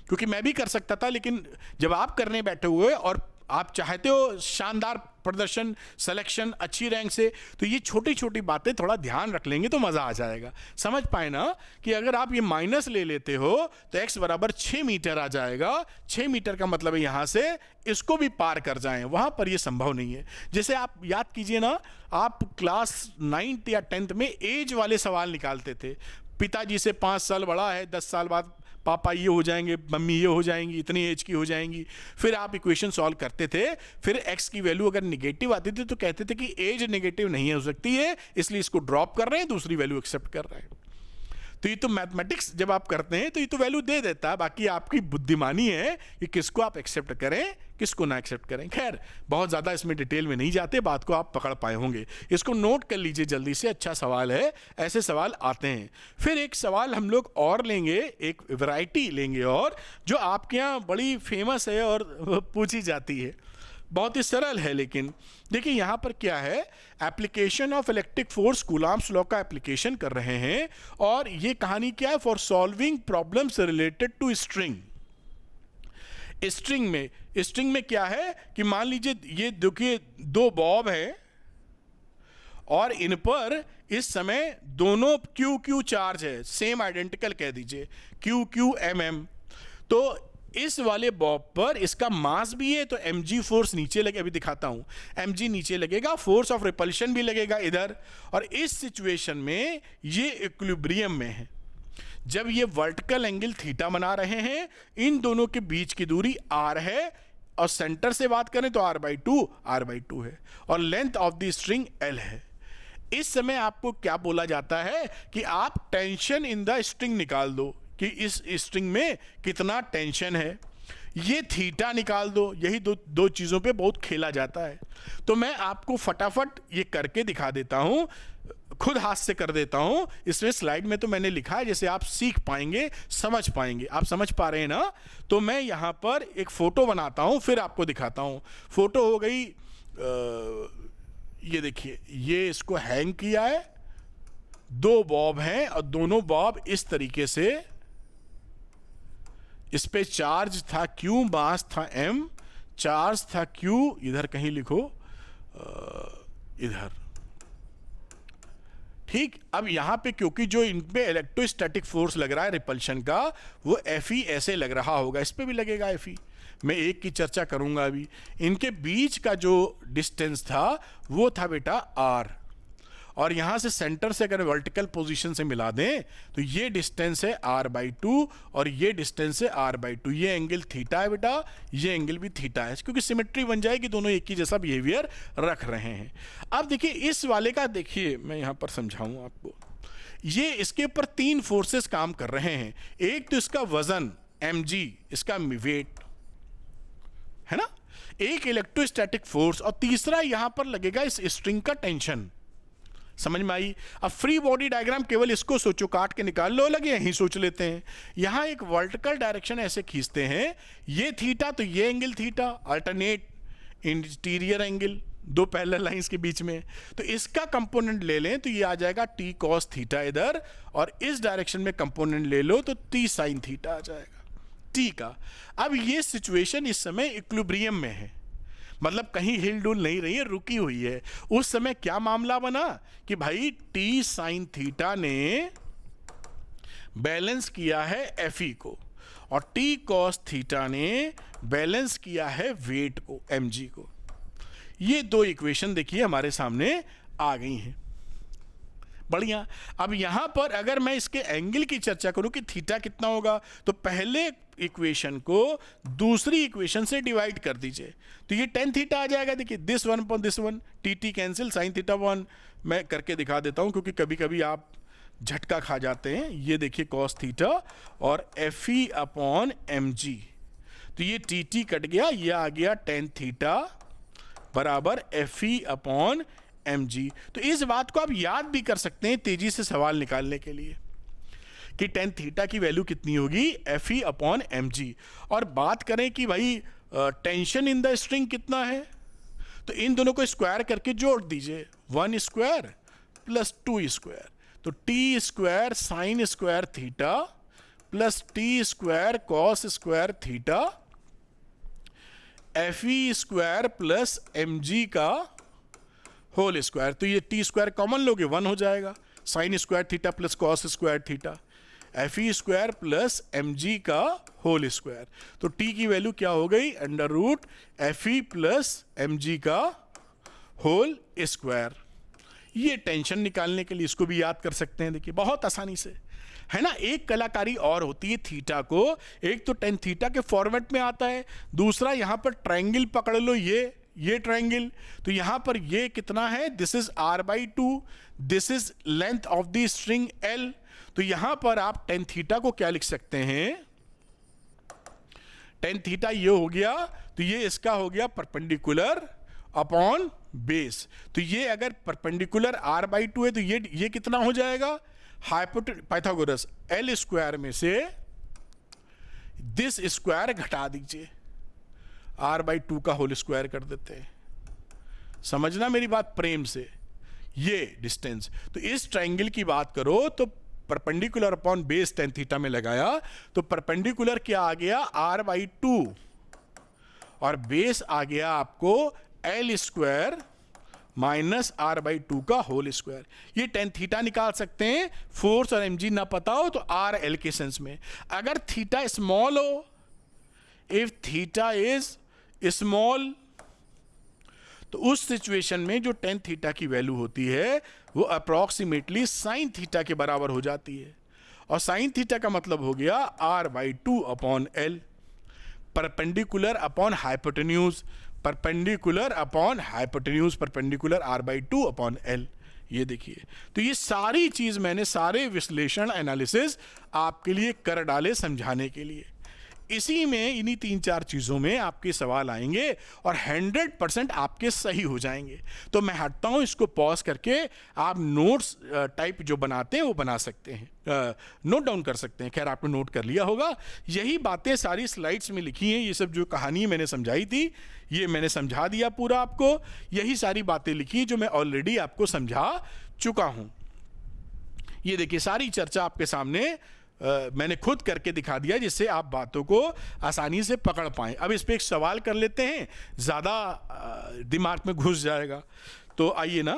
Speaker 1: क्योंकि मैं भी कर सकता था, लेकिन जब आप करने बैठे हुए और आप चाहते हो शानदार प्रदर्शन, सिलेक्शन, अच्छी रैंक से, तो ये छोटी छोटी बातें थोड़ा ध्यान रख लेंगे तो मजा आ जाएगा। समझ पाए ना कि अगर आप ये माइनस ले लेते हो तो x बराबर 6 मीटर आ जाएगा। 6 मीटर का मतलब है यहां से इसको भी पार कर जाएं, वहां पर ये संभव नहीं है। जैसे आप याद कीजिए ना, आप क्लास 9th या 10th में एज वाले सवाल निकालते थे, पिताजी से 5 साल बड़ा है, 10 साल बाद पापा ये हो जाएंगे, मम्मी ये हो जाएंगी, इतनी एज की हो जाएंगी। फिर आप इक्वेशन सॉल्व करते थे, फिर x की वैल्यू अगर निगेटिव आती थी तो कहते थे कि एज निगेटिव नहीं हो सकती है, इसलिए इसको ड्रॉप कर रहे हैं, दूसरी वैल्यू एक्सेप्ट कर रहे हैं। तो ये तो मैथमेटिक्स जब आप करते हैं तो ये तो वैल्यू दे देता है, बाकी आपकी बुद्धिमानी है कि किसको आप एक्सेप्ट करें किसको ना एक्सेप्ट करें। खैर बहुत ज़्यादा इसमें डिटेल में नहीं जाते, बात को आप पकड़ पाए होंगे। इसको नोट कर लीजिए जल्दी से, अच्छा सवाल है, ऐसे सवाल आते हैं। फिर एक सवाल हम लोग और लेंगे, एक वैरायटी लेंगे और जो आपके यहाँ बड़ी फेमस है और पूछी जाती है, बहुत ही सरल है। लेकिन देखिए यहाँ पर क्या है, application of electric force Coulomb's law का एप्लीकेशन कर रहे हैं और ये कहानी क्या है, for solving problems related to string. String में क्या है कि मान लीजिए ये देखिए दो बॉब हैं और इन पर इस समय दोनों क्यू क्यू चार्ज है, सेम आइडेंटिकल कह दीजिए क्यू क्यू एम एम। तो इस वाले बॉब पर इसका मास भी है तो mg फोर्स नीचे लगे, अभी दिखाता हूं, mg नीचे लगेगा, फोर्स ऑफ रिपल्शन भी लगेगा इधर। और इस सिचुएशन में ये इक्विलिब्रियम में है। जब ये वर्टिकल एंगल थीटा बना रहे हैं, इन दोनों के बीच की दूरी r है और सेंटर से बात करें तो r/2 है और length of the string l है। इस समय आपको क्या बोला जाता है कि आप टेंशन इन द स्ट्रिंग निकाल दो कि इस स्ट्रिंग में कितना टेंशन है, ये थीटा निकाल दो। यही दो चीज़ों पे बहुत खेला जाता है। तो मैं आपको फटाफट ये करके दिखा देता हूँ, खुद हाथ से कर देता हूँ। इसमें स्लाइड में तो मैंने लिखा है, जैसे आप सीख पाएंगे, समझ पाएंगे। आप समझ पा रहे हैं ना? तो मैं यहाँ पर एक फ़ोटो बनाता हूँ, फिर आपको दिखाता हूँ। फ़ोटो हो गई, ये देखिए, ये इसको हैंग किया है, दो बॉब हैं और दोनों बॉब इस तरीके से, इस पे चार्ज था Q, मास था M, चार्ज था Q, इधर कहीं लिखो, इधर, ठीक। अब यहां पे क्योंकि जो इन पे इलेक्ट्रोस्टैटिक फोर्स लग रहा है रिपल्शन का, वो Fe ऐसे लग रहा होगा, इस पे भी लगेगा Fe। मैं एक की चर्चा करूंगा अभी। इनके बीच का जो डिस्टेंस था वो था बेटा r, और यहां से सेंटर से अगर वर्टिकल पोजीशन से मिला दें तो ये डिस्टेंस है r/2 और ये डिस्टेंस है r/2। ये एंगल थीटा है बेटा, ये एंगल भी थीटा है, क्योंकि सिमेट्री बन जाएगी, दोनों एक ही जैसा बिहेवियर रख रहे हैं। अब देखिए इस वाले का, देखिए मैं यहां पर समझाऊं आपको, ये इसके ऊपर तीन फोर्सेस काम कर रहे हैं। एक तो इसका वजन mg, इसका वेट है ना, एक इलेक्ट्रोस्टैटिक फोर्स, और तीसरा यहां पर लगेगा इस स्ट्रिंग का टेंशन। समझ में आई? अब फ्री बॉडी डायग्राम केवल इसको सोचो, काट के निकाल लो, लगे यहीं सोच लेते हैं। यहां एक वर्टिकल डायरेक्शन ऐसे खींचते हैं, ये थीटा तो ये angle theta, alternate interior angle दो पैरेलल लाइंस के बीच में। तो इसका कंपोनेंट ले लें तो ये आ जाएगा t cos थीटा इधर, और इस डायरेक्शन में कंपोनेंट ले लो तो t sin थीटा आ जाएगा t का। अब ये सिचुएशन इस समय इक्विलिब्रियम में है, मतलब कहीं हिल डुल नहीं रही है, रुकी हुई है। उस समय क्या मामला बना कि भाई t sin थीटा ने बैलेंस किया है Fe को, और t cos थीटा ने बैलेंस किया है वेट को, mg को। ये दो इक्वेशन देखिए हमारे सामने आ गई हैं, बढ़िया। अब यहां पर अगर मैं इसके एंगल की चर्चा करूं कि थीटा कितना होगा, तो पहले इक्वेशन को दूसरी इक्वेशन से डिवाइड कर दीजिए, तो ये tan थीटा आ जाएगा। देखिए this one upon this one, T cancel, sin theta 1। मैं करके दिखा देता हूं क्योंकि कभी कभी आप झटका खा जाते हैं। ये देखिए cos थीटा और Fe अपॉन mg, तो ये टी कट गया, ये आ गया tan थीटा बराबर Fe अपॉन mg। तो इस बात को आप याद भी कर सकते हैं तेजी से सवाल निकालने के लिए कि tan थीटा की वैल्यू कितनी होगी, Fe अपॉन mg। और बात करें कि भाई टेंशन इन द स्ट्रिंग कितना है, तो इन दोनों को स्क्वायर करके जोड़ दीजिए, 1 स्क्वायर प्लस 2 स्क्वायर, तो t square sine square theta plus t square cos square theta Fe square plus mg का होल स्क्वायर। तो ये t स्क्वायर कॉमन लोगे 1 हो जाएगा, sine square theta plus cos square theta, Fe square plus mg का whole square. तो t की value क्या हो गई, under root Fe plus mg का होल स्क्वायर। ये टेंशन निकालने के लिए इसको भी याद कर सकते हैं, देखिए बहुत आसानी से, है ना। एक कलाकारी और होती है थीटा को, एक तो tan थीटा के फॉर्मेट में आता है, दूसरा यहां पर ट्रायंगल पकड़ लो, ये ट्रायंगल, तो यहां पर ये कितना है, this is r/2, this is length of the string l। तो यहां पर आप tan थीटा को क्या लिख सकते हैं, tan थीटा ये हो गया, तो ये इसका हो गया परपेंडिकुलर अपॉन बेस। तो ये अगर परपेंडिकुलर r/2 है तो ये कितना हो जाएगा, पाइथागोरस l स्क्वायर में से दिस स्क्वायर घटा दीजिए, r/2 का होल स्क्वायर कर देते हैं। समझना मेरी बात प्रेम से, ये डिस्टेंस। तो इस ट्रायंगल की बात करो तो perpendicular upon base tan theta में लगाया तो परपेंडिकुलर क्या आ गया, r/2, और बेस आ गया आपको l स्क्वायर माइनस r/2 का होल स्क्वायर। ये tan थीटा निकाल सकते हैं, फोर्स और mg ना पता हो तो r l के सेंस में। अगर थीटा स्मॉल हो, इफ थीटा इज स्मॉल, तो उस सिचुएशन में जो tan थीटा की वैल्यू होती है वो अप्रोक्सीमेटली sin थीटा के बराबर हो जाती है, और sin थीटा का मतलब हो गया r/2 upon l, perpendicular upon hypotenuse, perpendicular upon hypotenuse, perpendicular r/2 upon l। ये देखिए, तो ये सारी चीज मैंने सारे विश्लेषण एनालिसिस आपके लिए कर डाले समझाने के लिए। इसी में इन्हीं 3-4 चीज़ों में आपके सवाल आएंगे और 100% आपके सही हो जाएंगे। तो मैं हटता हूँ, इसको पॉज करके आप नोट्स टाइप जो बनाते हैं वो बना सकते हैं, नोट डाउन कर सकते हैं। खैर आपने नोट कर लिया होगा, यही बातें सारी स्लाइड्स में लिखी हैं। ये सब जो कहानी मैंने समझाई थी ये मैंने समझा दिया पूरा आपको, यही सारी बातें लिखी जो मैं ऑलरेडी आपको समझा चुका हूँ। ये देखिए सारी चर्चा आपके सामने मैंने खुद करके दिखा दिया, जिससे आप बातों को आसानी से पकड़ पाएं। अब इस पे एक सवाल कर लेते हैं, ज़्यादा दिमाग में घुस जाएगा। तो आइए ना,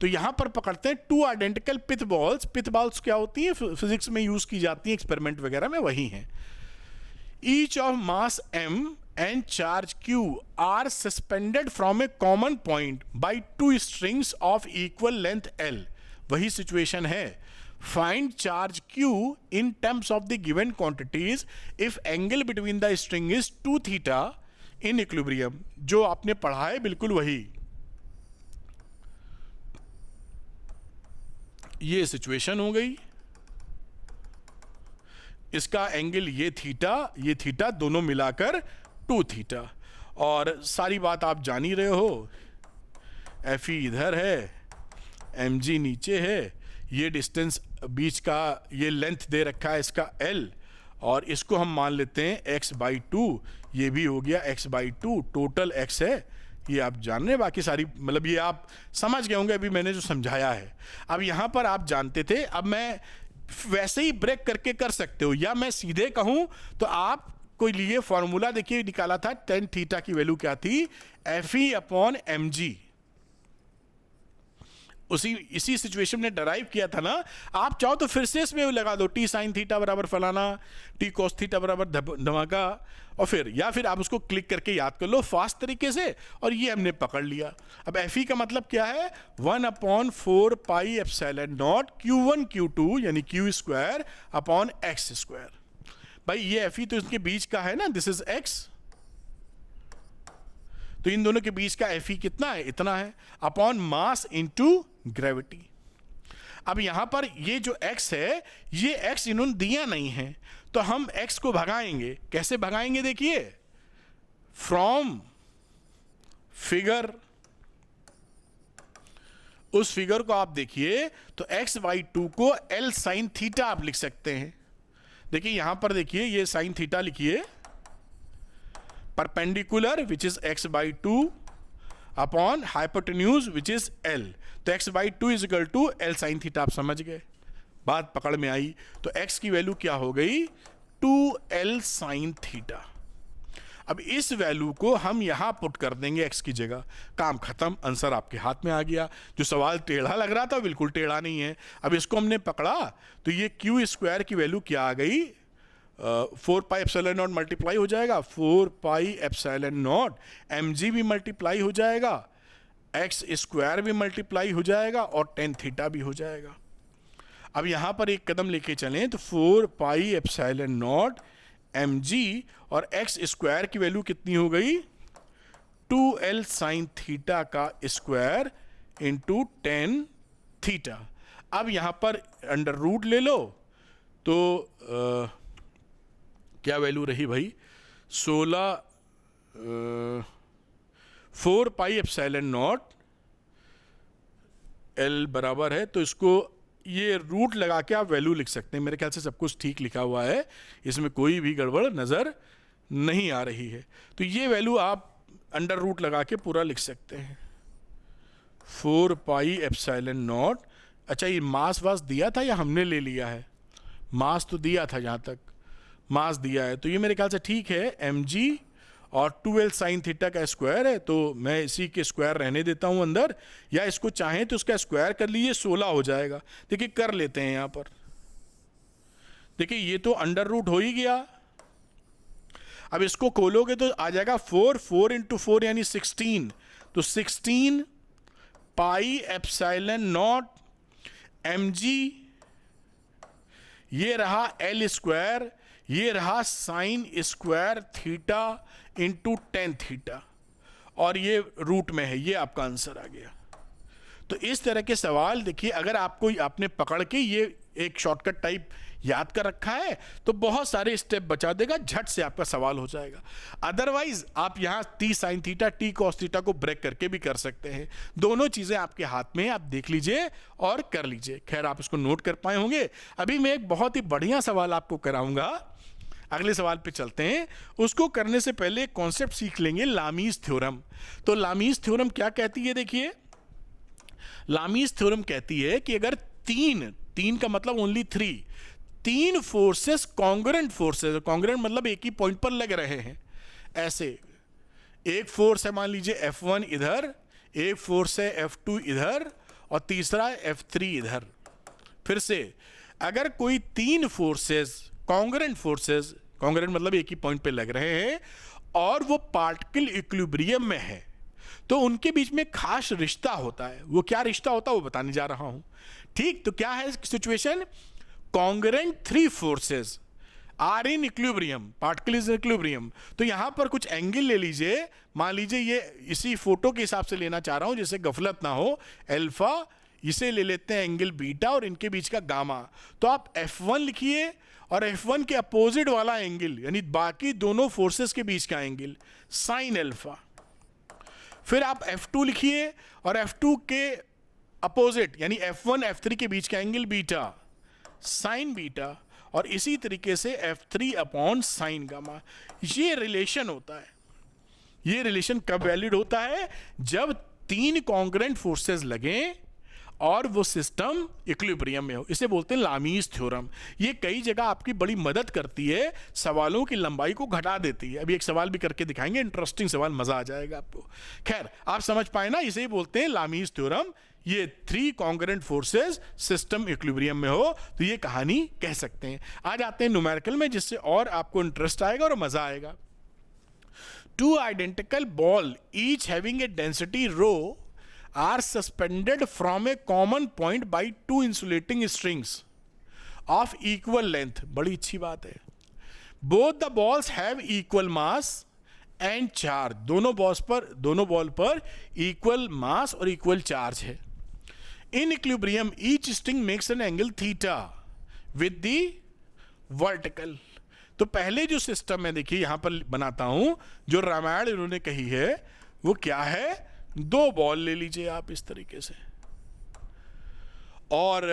Speaker 1: तो यहाँ पर पकड़ते हैं टू आइडेंटिकल पिथ बॉल्स। पिथ बॉल्स क्या होती हैं, फिजिक्स में यूज़ की जाती हैं, एक्सपेरिमेंट वगैरह में वही हैं। Each of mass m and charge q are suspended from a common point by two strings of equal length l। वही सिचुएशन है। Find charge q in terms of the given quantities if angle between the string is 2 theta in equilibrium। जो आपने पढ़ा है बिल्कुल वही। ये situation हो गई, इसका एंगल ये थीटा दोनों मिलाकर 2 थीटा, और सारी बात आप जान ही रहे हो। एफ इधर है, एम जी नीचे है, ये डिस्टेंस बीच का, ये लेंथ दे रखा है इसका l, और इसको हम मान लेते हैं x/2। ये भी हो गया x/2, टोटल x है, ये आप जान रहे हैं। बाकी सारी मतलब ये आप समझ गए होंगे अभी मैंने जो समझाया है। अब यहाँ पर आप जानते थे, अब मैं वैसे ही ब्रेक करके कर सकते हो, या मैं सीधे कहूँ तो आप कोई लिए फॉर्मूला देखिए निकाला था, tan थीटा की वैल्यू क्या थी, Fe/mg। इसी सिचुएशन में डराइव किया था ना। आप चाहो तो फिर से इसमें लगा दो, t sin थीटा बराबर फलाना, t cos थीटा बराबर धमाका, और फिर आप उसको क्लिक करके याद कर लो फास्ट तरीके से, और ये हमने पकड़ लिया। अब Fe का मतलब क्या है, 1/4 pi epsilon naught q1 q2 यानी q square upon x square. भाई ये Fe तो इसके बीच का है ना, दिस इज x, तो इन दोनों के बीच का Fe कितना है, इतना है, अपॉन मास इनटू ग्रेविटी। अब यहां पर ये जो x है, ये x इन्होंने दिया नहीं है, तो हम x को भगाएंगे। कैसे भगाएंगे, देखिए फ्रॉम फिगर, उस फिगर को आप देखिए तो x/2 को l sin थीटा आप लिख सकते हैं। देखिए यहां पर देखिए ये sin थीटा लिखिए, perpendicular which is x/2 upon hypotenuse which is l। तो x/2 is equal to l sin theta. आप समझ गए, बात पकड़ में आई। तो x की वैल्यू क्या हो गई, 2l sin थीटा। अब इस वैल्यू को हम यहां पुट कर देंगे x की जगह, काम खत्म, आंसर आपके हाथ में आ गया। जो सवाल टेढ़ा लग रहा था बिल्कुल टेढ़ा नहीं है। अब इसको हमने पकड़ा तो ये q स्क्वायर की वैल्यू क्या आ गई, 4 पाई एप्सिलॉन नॉट मल्टीप्लाई हो जाएगा, 4 पाई एप्सिलॉन नॉट mg भी मल्टीप्लाई हो जाएगा, x स्क्वायर भी मल्टीप्लाई हो जाएगा, और tan थीटा भी हो जाएगा। अब यहां पर एक कदम लेके चलें तो 4 पाई एप्सिलॉन नॉट mg और x स्क्वायर की वैल्यू कितनी हो गई, 2l साइन थीटा का स्क्वायर इंटू टेन थीटा। अब यहां पर अंडर रूट ले लो तो क्या वैल्यू रही भाई, 4 पाई एप्सिलॉन नॉट एल बराबर है, तो इसको ये रूट लगा के आप वैल्यू लिख सकते हैं। मेरे ख्याल से सब कुछ ठीक लिखा हुआ है, इसमें कोई भी गड़बड़ नज़र नहीं आ रही है। तो ये वैल्यू आप अंडर रूट लगा के पूरा लिख सकते हैं, 4 पाई एप्सिलॉन नॉट। अच्छा, ये मास वास दिया था या हमने ले लिया है? मास तो दिया था, जहाँ तक मास दिया है तो ये मेरे ख्याल से ठीक है, mg और 2l साइन थीटा का स्क्वायर है, तो मैं इसी के स्क्वायर रहने देता हूं अंदर, या इसको चाहें तो उसका स्क्वायर कर लीजिए, 16 हो जाएगा। देखिए कर लेते हैं यहां पर, देखिए ये तो अंडर रूट हो ही गया। अब इसको खोलोगे तो आ जाएगा 4 इंटू 4 यानी 16, तो 16 पाई एप्सिलॉन नॉट mg, ये रहा एल स्क्वायर, ये रहा sign square theta into tan theta, और ये रूट में है, ये आपका आंसर आ गया। तो इस तरह के सवाल देखिए, अगर आपको आपने पकड़ के ये एक शॉर्टकट टाइप याद कर रखा है तो बहुत सारे स्टेप बचा देगा, झट से आपका सवाल हो जाएगा। अदरवाइज आप यहाँ T sine theta T cos theta को ब्रेक करके भी कर सकते हैं। दोनों चीजें आपके हाथ में है, आप देख लीजिए और कर लीजिए। खैर आप इसको नोट कर पाए होंगे। अभी मैं एक बहुत ही बढ़िया सवाल आपको कराऊंगा, अगले सवाल पे चलते हैं। उसको करने से पहले कॉन्सेप्ट सीख लेंगे, लामीज थ्योरम। तो लामीज थ्योरम क्या कहती है, देखिए लामीज थ्योरम कहती है कि अगर तीन का मतलब only 3 forces congruent forces, congruent मतलब एक ही पॉइंट पर लग रहे हैं, ऐसे एक फोर्स है मान लीजिए F1 इधर, एक फोर्स है F2 इधर और तीसरा F3 इधर। फिर से अगर कोई 3 फोर्सेस कॉन्ग्रुएंट मतलब एक ही पॉइंट पे लग रहे हैं और वो पार्टिकल इक्विलिब्रियम में है, तो उनके बीच में खास रिश्ता होता है। वो क्या रिश्ता होता है वो बताने जा रहा हूं। ठीक, तो क्या है situation, congruent 3 forces are in equilibrium, particle is equilibrium. तो यहां पर कुछ एंगल ले लीजिए, मान लीजिए ये इसी फोटो के हिसाब से लेना चाह रहा हूं जिससे गफलत ना हो, अल्फा, इसे ले लेते हैं एंगल बीटा और इनके बीच का गामा। तो आप F1 लिखिए और F1 के अपोजिट वाला एंगल यानी बाकी दोनों फोर्सेस के बीच का एंगल साइन अल्फा। फिर आप F2 लिखिए और F2 के अपोजिट यानी F1 F3 के बीच का एंगल बीटा, साइन बीटा, और इसी तरीके से F3 अपॉन साइन गामा। ये रिलेशन होता है। ये रिलेशन कब वैलिड होता है, जब 3 कॉन्ग्रुएंट फोर्सेस लगें और वो सिस्टम इक्विलिब्रियम में हो। इसे बोलते हैं लामीज थ्योरम। ये कई जगह आपकी बड़ी मदद करती है, सवालों की लंबाई को घटा देती है। अभी एक सवाल भी करके दिखाएंगे, इंटरेस्टिंग सवाल, मजा आ जाएगा आपको। खैर आप समझ पाए ना, इसे ही बोलते हैं लामीज थ्योरम। ये 3 कॉन्ग्रुएंट फोर्सेस सिस्टम इक्विलिब्रियम में हो तो ये कहानी कह सकते हैं। आ जाते हैं न्यूमेरिकल में, जिससे और आपको इंटरेस्ट आएगा और मजा आएगा। 2 identical ball each having a density rho are suspended from a common point by 2 insulating strings of equal length। बड़ी अच्छी बात है। Both the balls have equal mass and charge। दोनों बॉल पर equal mass और equal charge है। In equilibrium each string makes an angle theta with the vertical। तो पहले जो सिस्टम है देखिए यहां पर बनाता हूं, जो रामायण इन्होंने कही है वो क्या है, 2 बॉल ले लीजिए आप इस तरीके से, और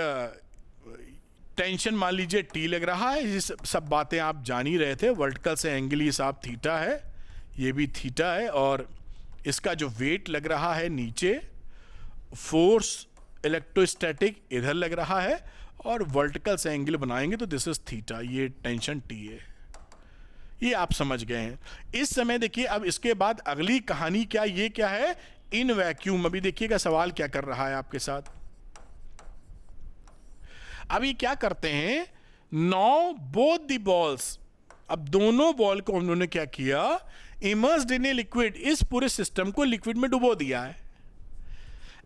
Speaker 1: टेंशन मान लीजिए T लग रहा है। ये सब बातें आप जान ही रहे थे। वर्टिकल से एंगल ये साहब थीटा है, ये भी थीटा है, और इसका जो वेट लग रहा है नीचे, फोर्स इलेक्ट्रोस्टैटिक इधर लग रहा है, और वर्टिकल से एंगल बनाएंगे तो दिस इज थीटा, ये टेंशन T है। ये आप समझ गए हैं। इस समय देखिए अब इसके बाद अगली कहानी क्या, ये क्या है, इन वैक्यूम। अभी देखिएगा सवाल क्या कर रहा है आपके साथ। अभी क्या करते हैं, नाउ बोथ द बॉल्स, अब दोनों बॉल को उन्होंने क्या किया, इमर्स्ड इन ए लिक्विड, इस पूरे सिस्टम को लिक्विड में डुबो दिया है।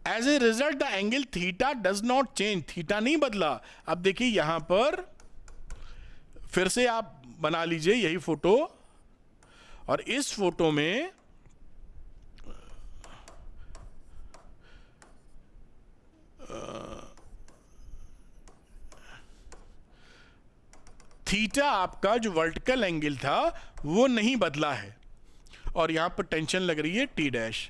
Speaker 1: As a result the angle theta does not change, theta नहीं बदला। अब देखिए यहां पर फिर से आप बना लीजिए यही फोटो, और इस फोटो में थीटा आपका जो वर्टिकल एंगल था वो नहीं बदला है, और यहां पर टेंशन लग रही है टी डैश।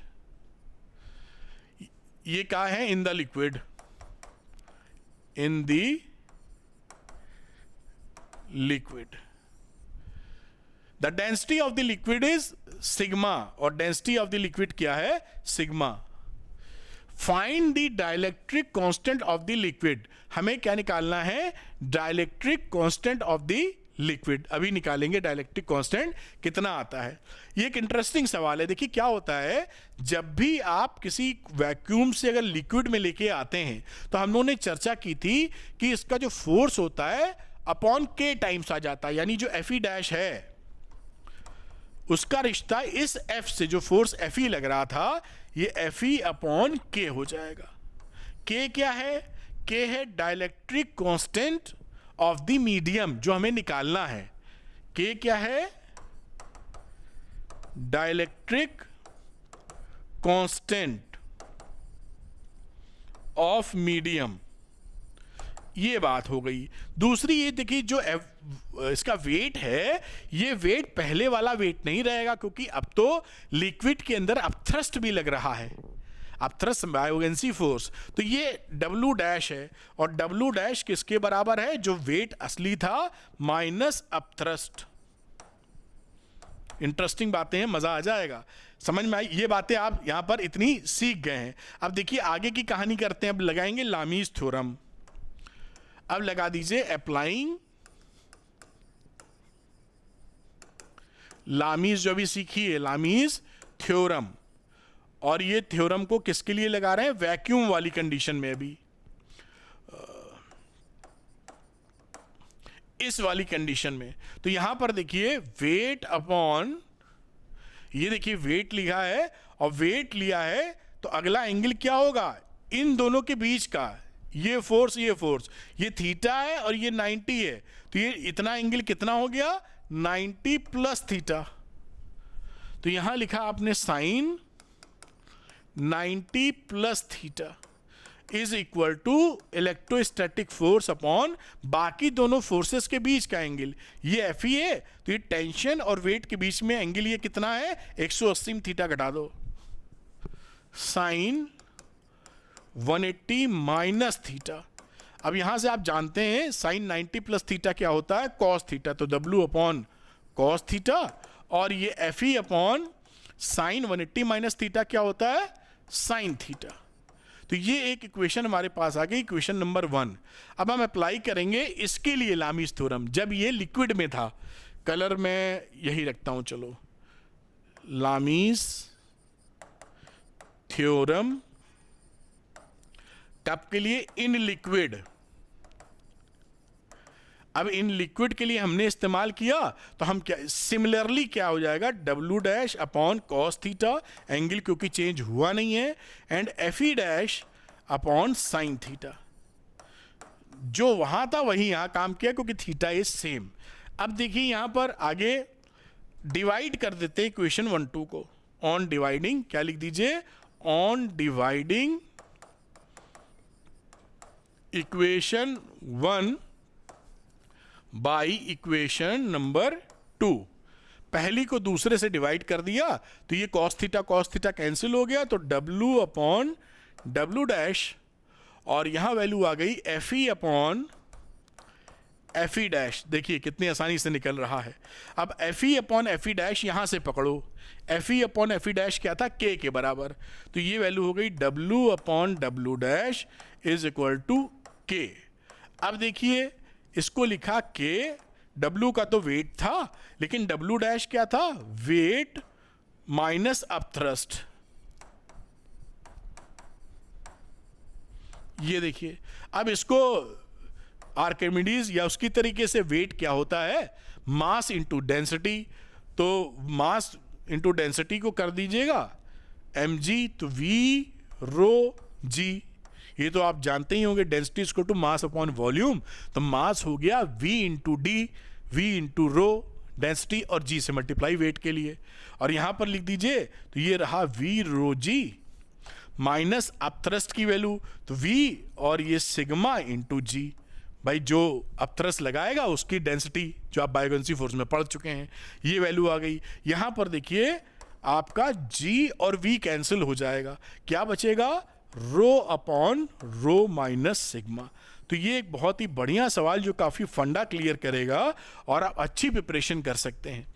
Speaker 1: ये क्या है? In the liquid, in the liquid the density of the liquid is sigma, और डेंसिटी ऑफ द लिक्विड क्या है? Sigma. Find the dielectric constant of the liquid, हमें क्या निकालना है? Dielectric constant of the liquid. अभी निकालेंगे डाइलेक्ट्रिक कांस्टेंट कितना आता है। ये एक इंटरेस्टिंग सवाल है। देखिए क्या होता है, जब भी आप किसी वैक्यूम से अगर लिक्विड में लेके आते हैं तो हम लोगों ने चर्चा की थी कि इसका जो फोर्स होता है अपॉन के टाइम्स आ जाता है, यानी जो एफ ई डैश है उसका रिश्ता इस एफ से, जो फोर्स एफ ई लग रहा था, ये एफ ई अपॉन के हो जाएगा। के क्या है? के है dielectric constant of the medium, जो हमें निकालना है। के क्या है? Dielectric constant of medium. ये बात हो गई। दूसरी ये देखिए, जो इसका वेट है, ये वेट पहले वाला वेट नहीं रहेगा, क्योंकि अब तो लिक्विड के अंदर अपथ्रस्ट भी लग रहा है, अपथ्रस्ट बायोगेंसी फोर्स। तो ये डब्ल्यू डैश है, और डब्ल्यू डैश किसके बराबर है? जो वेट असली था माइनस अपथ्रस्ट। इंटरेस्टिंग बातें हैं, मजा आ जाएगा, समझ में आई। ये बातें आप यहां पर इतनी सीख गए हैं। अब देखिए आगे की कहानी करते हैं। अब लगाएंगे लामीज थ्योरम। अब लगा दीजिए अप्लाइंग लामीज, जो भी सीखी है लामीज थ्योरम। और ये थ्योरम को किसके लिए लगा रहे हैं? वैक्यूम वाली कंडीशन में। अभी इस वाली कंडीशन में तो यहां पर देखिए वेट अपॉन, ये देखिए वेट लिखा है और वेट लिया है, तो अगला एंगल क्या होगा? इन दोनों के बीच का ये फोर्स, ये थीटा है और ये 90 है, तो ये इतना एंगल कितना हो गया? 90 प्लस थीटा। तो यहां लिखा आपने sine 90 plus theta is equal to electrostatic force upon बाकी दोनों फोर्सेस के बीच का एंगल। ये एफ ई है, तो ये टेंशन और वेट के बीच में एंगल ये कितना है? 180 में थीटा घटा दो, साइन 180 माइनस थीटा। अब यहां से आप जानते हैं साइन 90 प्लस थीटा क्या होता है? Cos theta. तो W अपॉन कॉस थीटा, और ये F E upon sine 180 minus theta क्या होता है? Sine theta. तो ये एक इक्वेशन हमारे पास आ गई, इक्वेशन नंबर 1। अब हम अप्लाई करेंगे इसके लिए लामीज थ्योरम, जब ये लिक्विड में था। कलर में यही रखता हूं, चलो, लामीज थ्योरम कब के लिए? In liquid. अब इन लिक्विड के लिए हमने इस्तेमाल किया, तो हम क्या सिमिलरली क्या हो जाएगा? W dash upon cos theta, angle क्योंकि चेंज हुआ नहीं है, and F E dash upon sine theta. जो वहां था वही यहां काम किया, क्योंकि थीटा इज सेम। अब देखिए यहां पर आगे डिवाइड कर देते हैं इक्वेशन 1 2 को। ऑन डिवाइडिंग क्या लिख दीजिए? On dividing equation 1 by equation number 2। पहली को दूसरे से डिवाइड कर दिया, तो ये कॉस थीटा कैंसिल हो गया, तो W अपॉन डब्ल्यू डैश, और यहां वैल्यू आ गई F E upon F E dash. देखिए कितनी आसानी से निकल रहा है। अब F E upon F E dash यहां से पकड़ो। F E upon F E dash क्या था? के के बराबर। तो ये वैल्यू हो गई W upon W dash is equal to K. अब देखिए इसको लिखा के, W का तो वेट था, लेकिन W डैश क्या था? Wait minus upthrust. ये देखिए, अब इसको आर्किमिडीज या उसकी तरीके से वेट क्या होता है? Mass into density. तो मास इंटू डेंसिटी को कर दीजिएगा mg, तो v रो g। ये तो आप जानते ही होंगे, density is equal to mass upon volume. तो मास हो गया v into D, v into rho density, और g से मल्टीप्लाई वेट के लिए। और यहां पर लिख दीजिए, तो ये रहा v रो g माइनस अपथ्रस्ट की वैल्यू तो V और ये सिग्मा इंटू जी, भाई जो अपथ्रस्ट लगाएगा उसकी डेंसिटी जो आप बायोगेंसी फोर्स में पढ़ चुके हैं, ये वैल्यू आ गई। यहां पर देखिए आपका G और V कैंसिल हो जाएगा, क्या बचेगा, rho upon rho minus sigma. तो ये एक बहुत ही बढ़िया सवाल जो काफ़ी फंडा क्लियर करेगा और आप अच्छी प्रिपरेशन कर सकते हैं।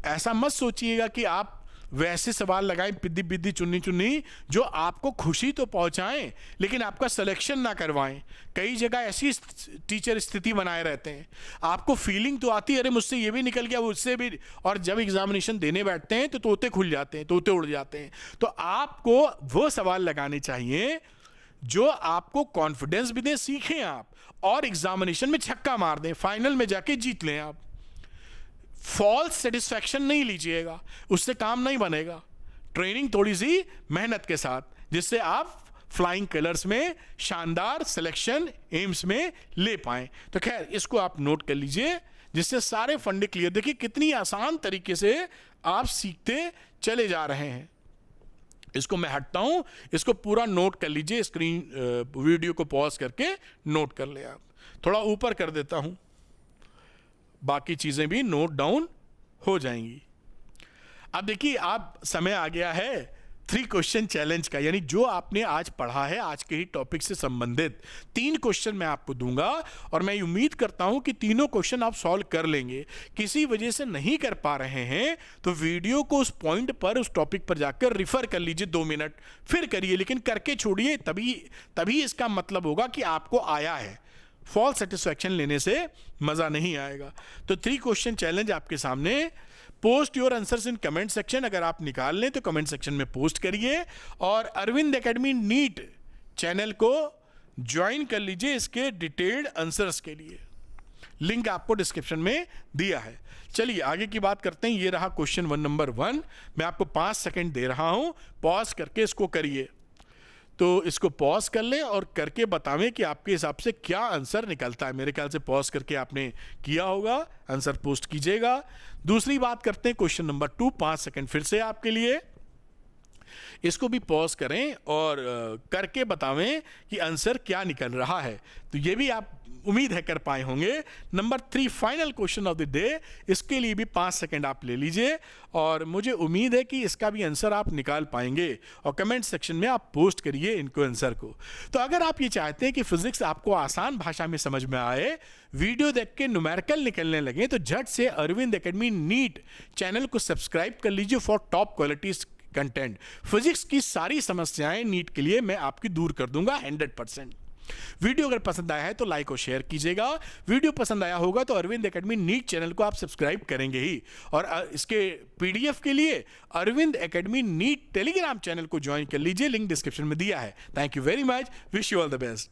Speaker 1: ऐसा मत सोचिएगा कि आप वैसे सवाल लगाएं पिद्दी बिद्दी चुन्नी चुन्नी जो आपको खुशी तो पहुंचाएं लेकिन आपका सिलेक्शन ना करवाएं। कई जगह ऐसी टीचर स्थिति बनाए रहते हैं, आपको फीलिंग तो आती है अरे मुझसे ये भी निकल गया उससे भी, और जब एग्जामिनेशन देने बैठते हैं तो तोते खुल जाते हैं, तोते उड़ जाते हैं। तो आपको वो सवाल लगाने चाहिए जो आपको कॉन्फिडेंस भी दें, सीखें आप और एग्जामिनेशन में छक्का मार दें, फाइनल में जाके जीत लें आप। फॉल्स सेटिस्फैक्शन नहीं लीजिएगा, उससे काम नहीं बनेगा। ट्रेनिंग थोड़ी सी मेहनत के साथ, जिससे आप फ्लाइंग कलर्स में शानदार सिलेक्शन एम्स में ले पाएं। तो खैर इसको आप नोट कर लीजिए, जिससे सारे फंडे क्लियर। देखिए कितनी आसान तरीके से आप सीखते चले जा रहे हैं। इसको मैं हटता हूं, इसको पूरा नोट कर लीजिए, स्क्रीन वीडियो को पॉज करके नोट कर ले। आप थोड़ा ऊपर कर देता हूं, बाकी चीजें भी नोट डाउन हो जाएंगी। अब देखिए आप समय आ गया है 3 क्वेश्चन चैलेंज का, यानी जो आपने आज पढ़ा है आज के ही टॉपिक से संबंधित 3 क्वेश्चन मैं आपको दूंगा और मैं उम्मीद करता हूं कि तीनों क्वेश्चन आप सॉल्व कर लेंगे। किसी वजह से नहीं कर पा रहे हैं तो वीडियो को उस पॉइंट पर, उस टॉपिक पर जाकर रिफर कर लीजिए 2 मिनट, फिर करिए, लेकिन करके छोड़िए, तभी इसका मतलब होगा कि आपको आया है। फॉल्स सेटिस्फैक्शन लेने से मजा नहीं आएगा। तो 3 क्वेश्चन चैलेंज आपके सामने। Post your answers in comment section, अगर आप निकाल लें तो कमेंट सेक्शन में पोस्ट करिए और अरविंद एकेडमी नीट चैनल को ज्वाइन कर लीजिए इसके डिटेल्ड आंसर्स के लिए। लिंक आपको डिस्क्रिप्शन में दिया है। चलिए आगे की बात करते हैं। ये रहा क्वेश्चन नंबर 1। मैं आपको 5 सेकंड दे रहा हूं, पॉज करके इसको करिए। तो इसको पॉज कर लें और करके बतावें कि आपके हिसाब से क्या आंसर निकलता है। मेरे ख्याल से पॉज करके आपने किया होगा, आंसर पोस्ट कीजिएगा। दूसरी बात करते हैं क्वेश्चन नंबर 2, 5 सेकंड फिर से आपके लिए। इसको भी पॉज करें और करके बतावें कि आंसर क्या निकल रहा है। तो ये भी आप उम्मीद है कर पाए होंगे। Number 3 final question of the day, इसके लिए भी 5 सेकंड आप ले लीजिए और मुझे उम्मीद है कि इसका भी आंसर आप निकाल पाएंगे और कमेंट सेक्शन में आप पोस्ट करिए इनको आंसर को। तो अगर आप ये चाहते हैं कि फिजिक्स आपको आसान भाषा में समझ में आए, वीडियो देख के न्यूमेरिकल निकलने लगे, तो झट से अरविंद एकेडमी नीट चैनल को सब्सक्राइब कर लीजिए for top quality content. Physics की सारी समस्याएं नीट के लिए मैं आपकी दूर कर दूंगा 100%। वीडियो अगर पसंद आया है तो लाइक और शेयर कीजिएगा। वीडियो पसंद आया होगा तो अरविंद एकेडमी नीट चैनल को आप सब्सक्राइब करेंगे ही, और इसके पीडीएफ के लिए Arvind Academy NEET Telegram channel को ज्वाइन कर लीजिए, लिंक डिस्क्रिप्शन में दिया है। Thank you very much, wish you all the best.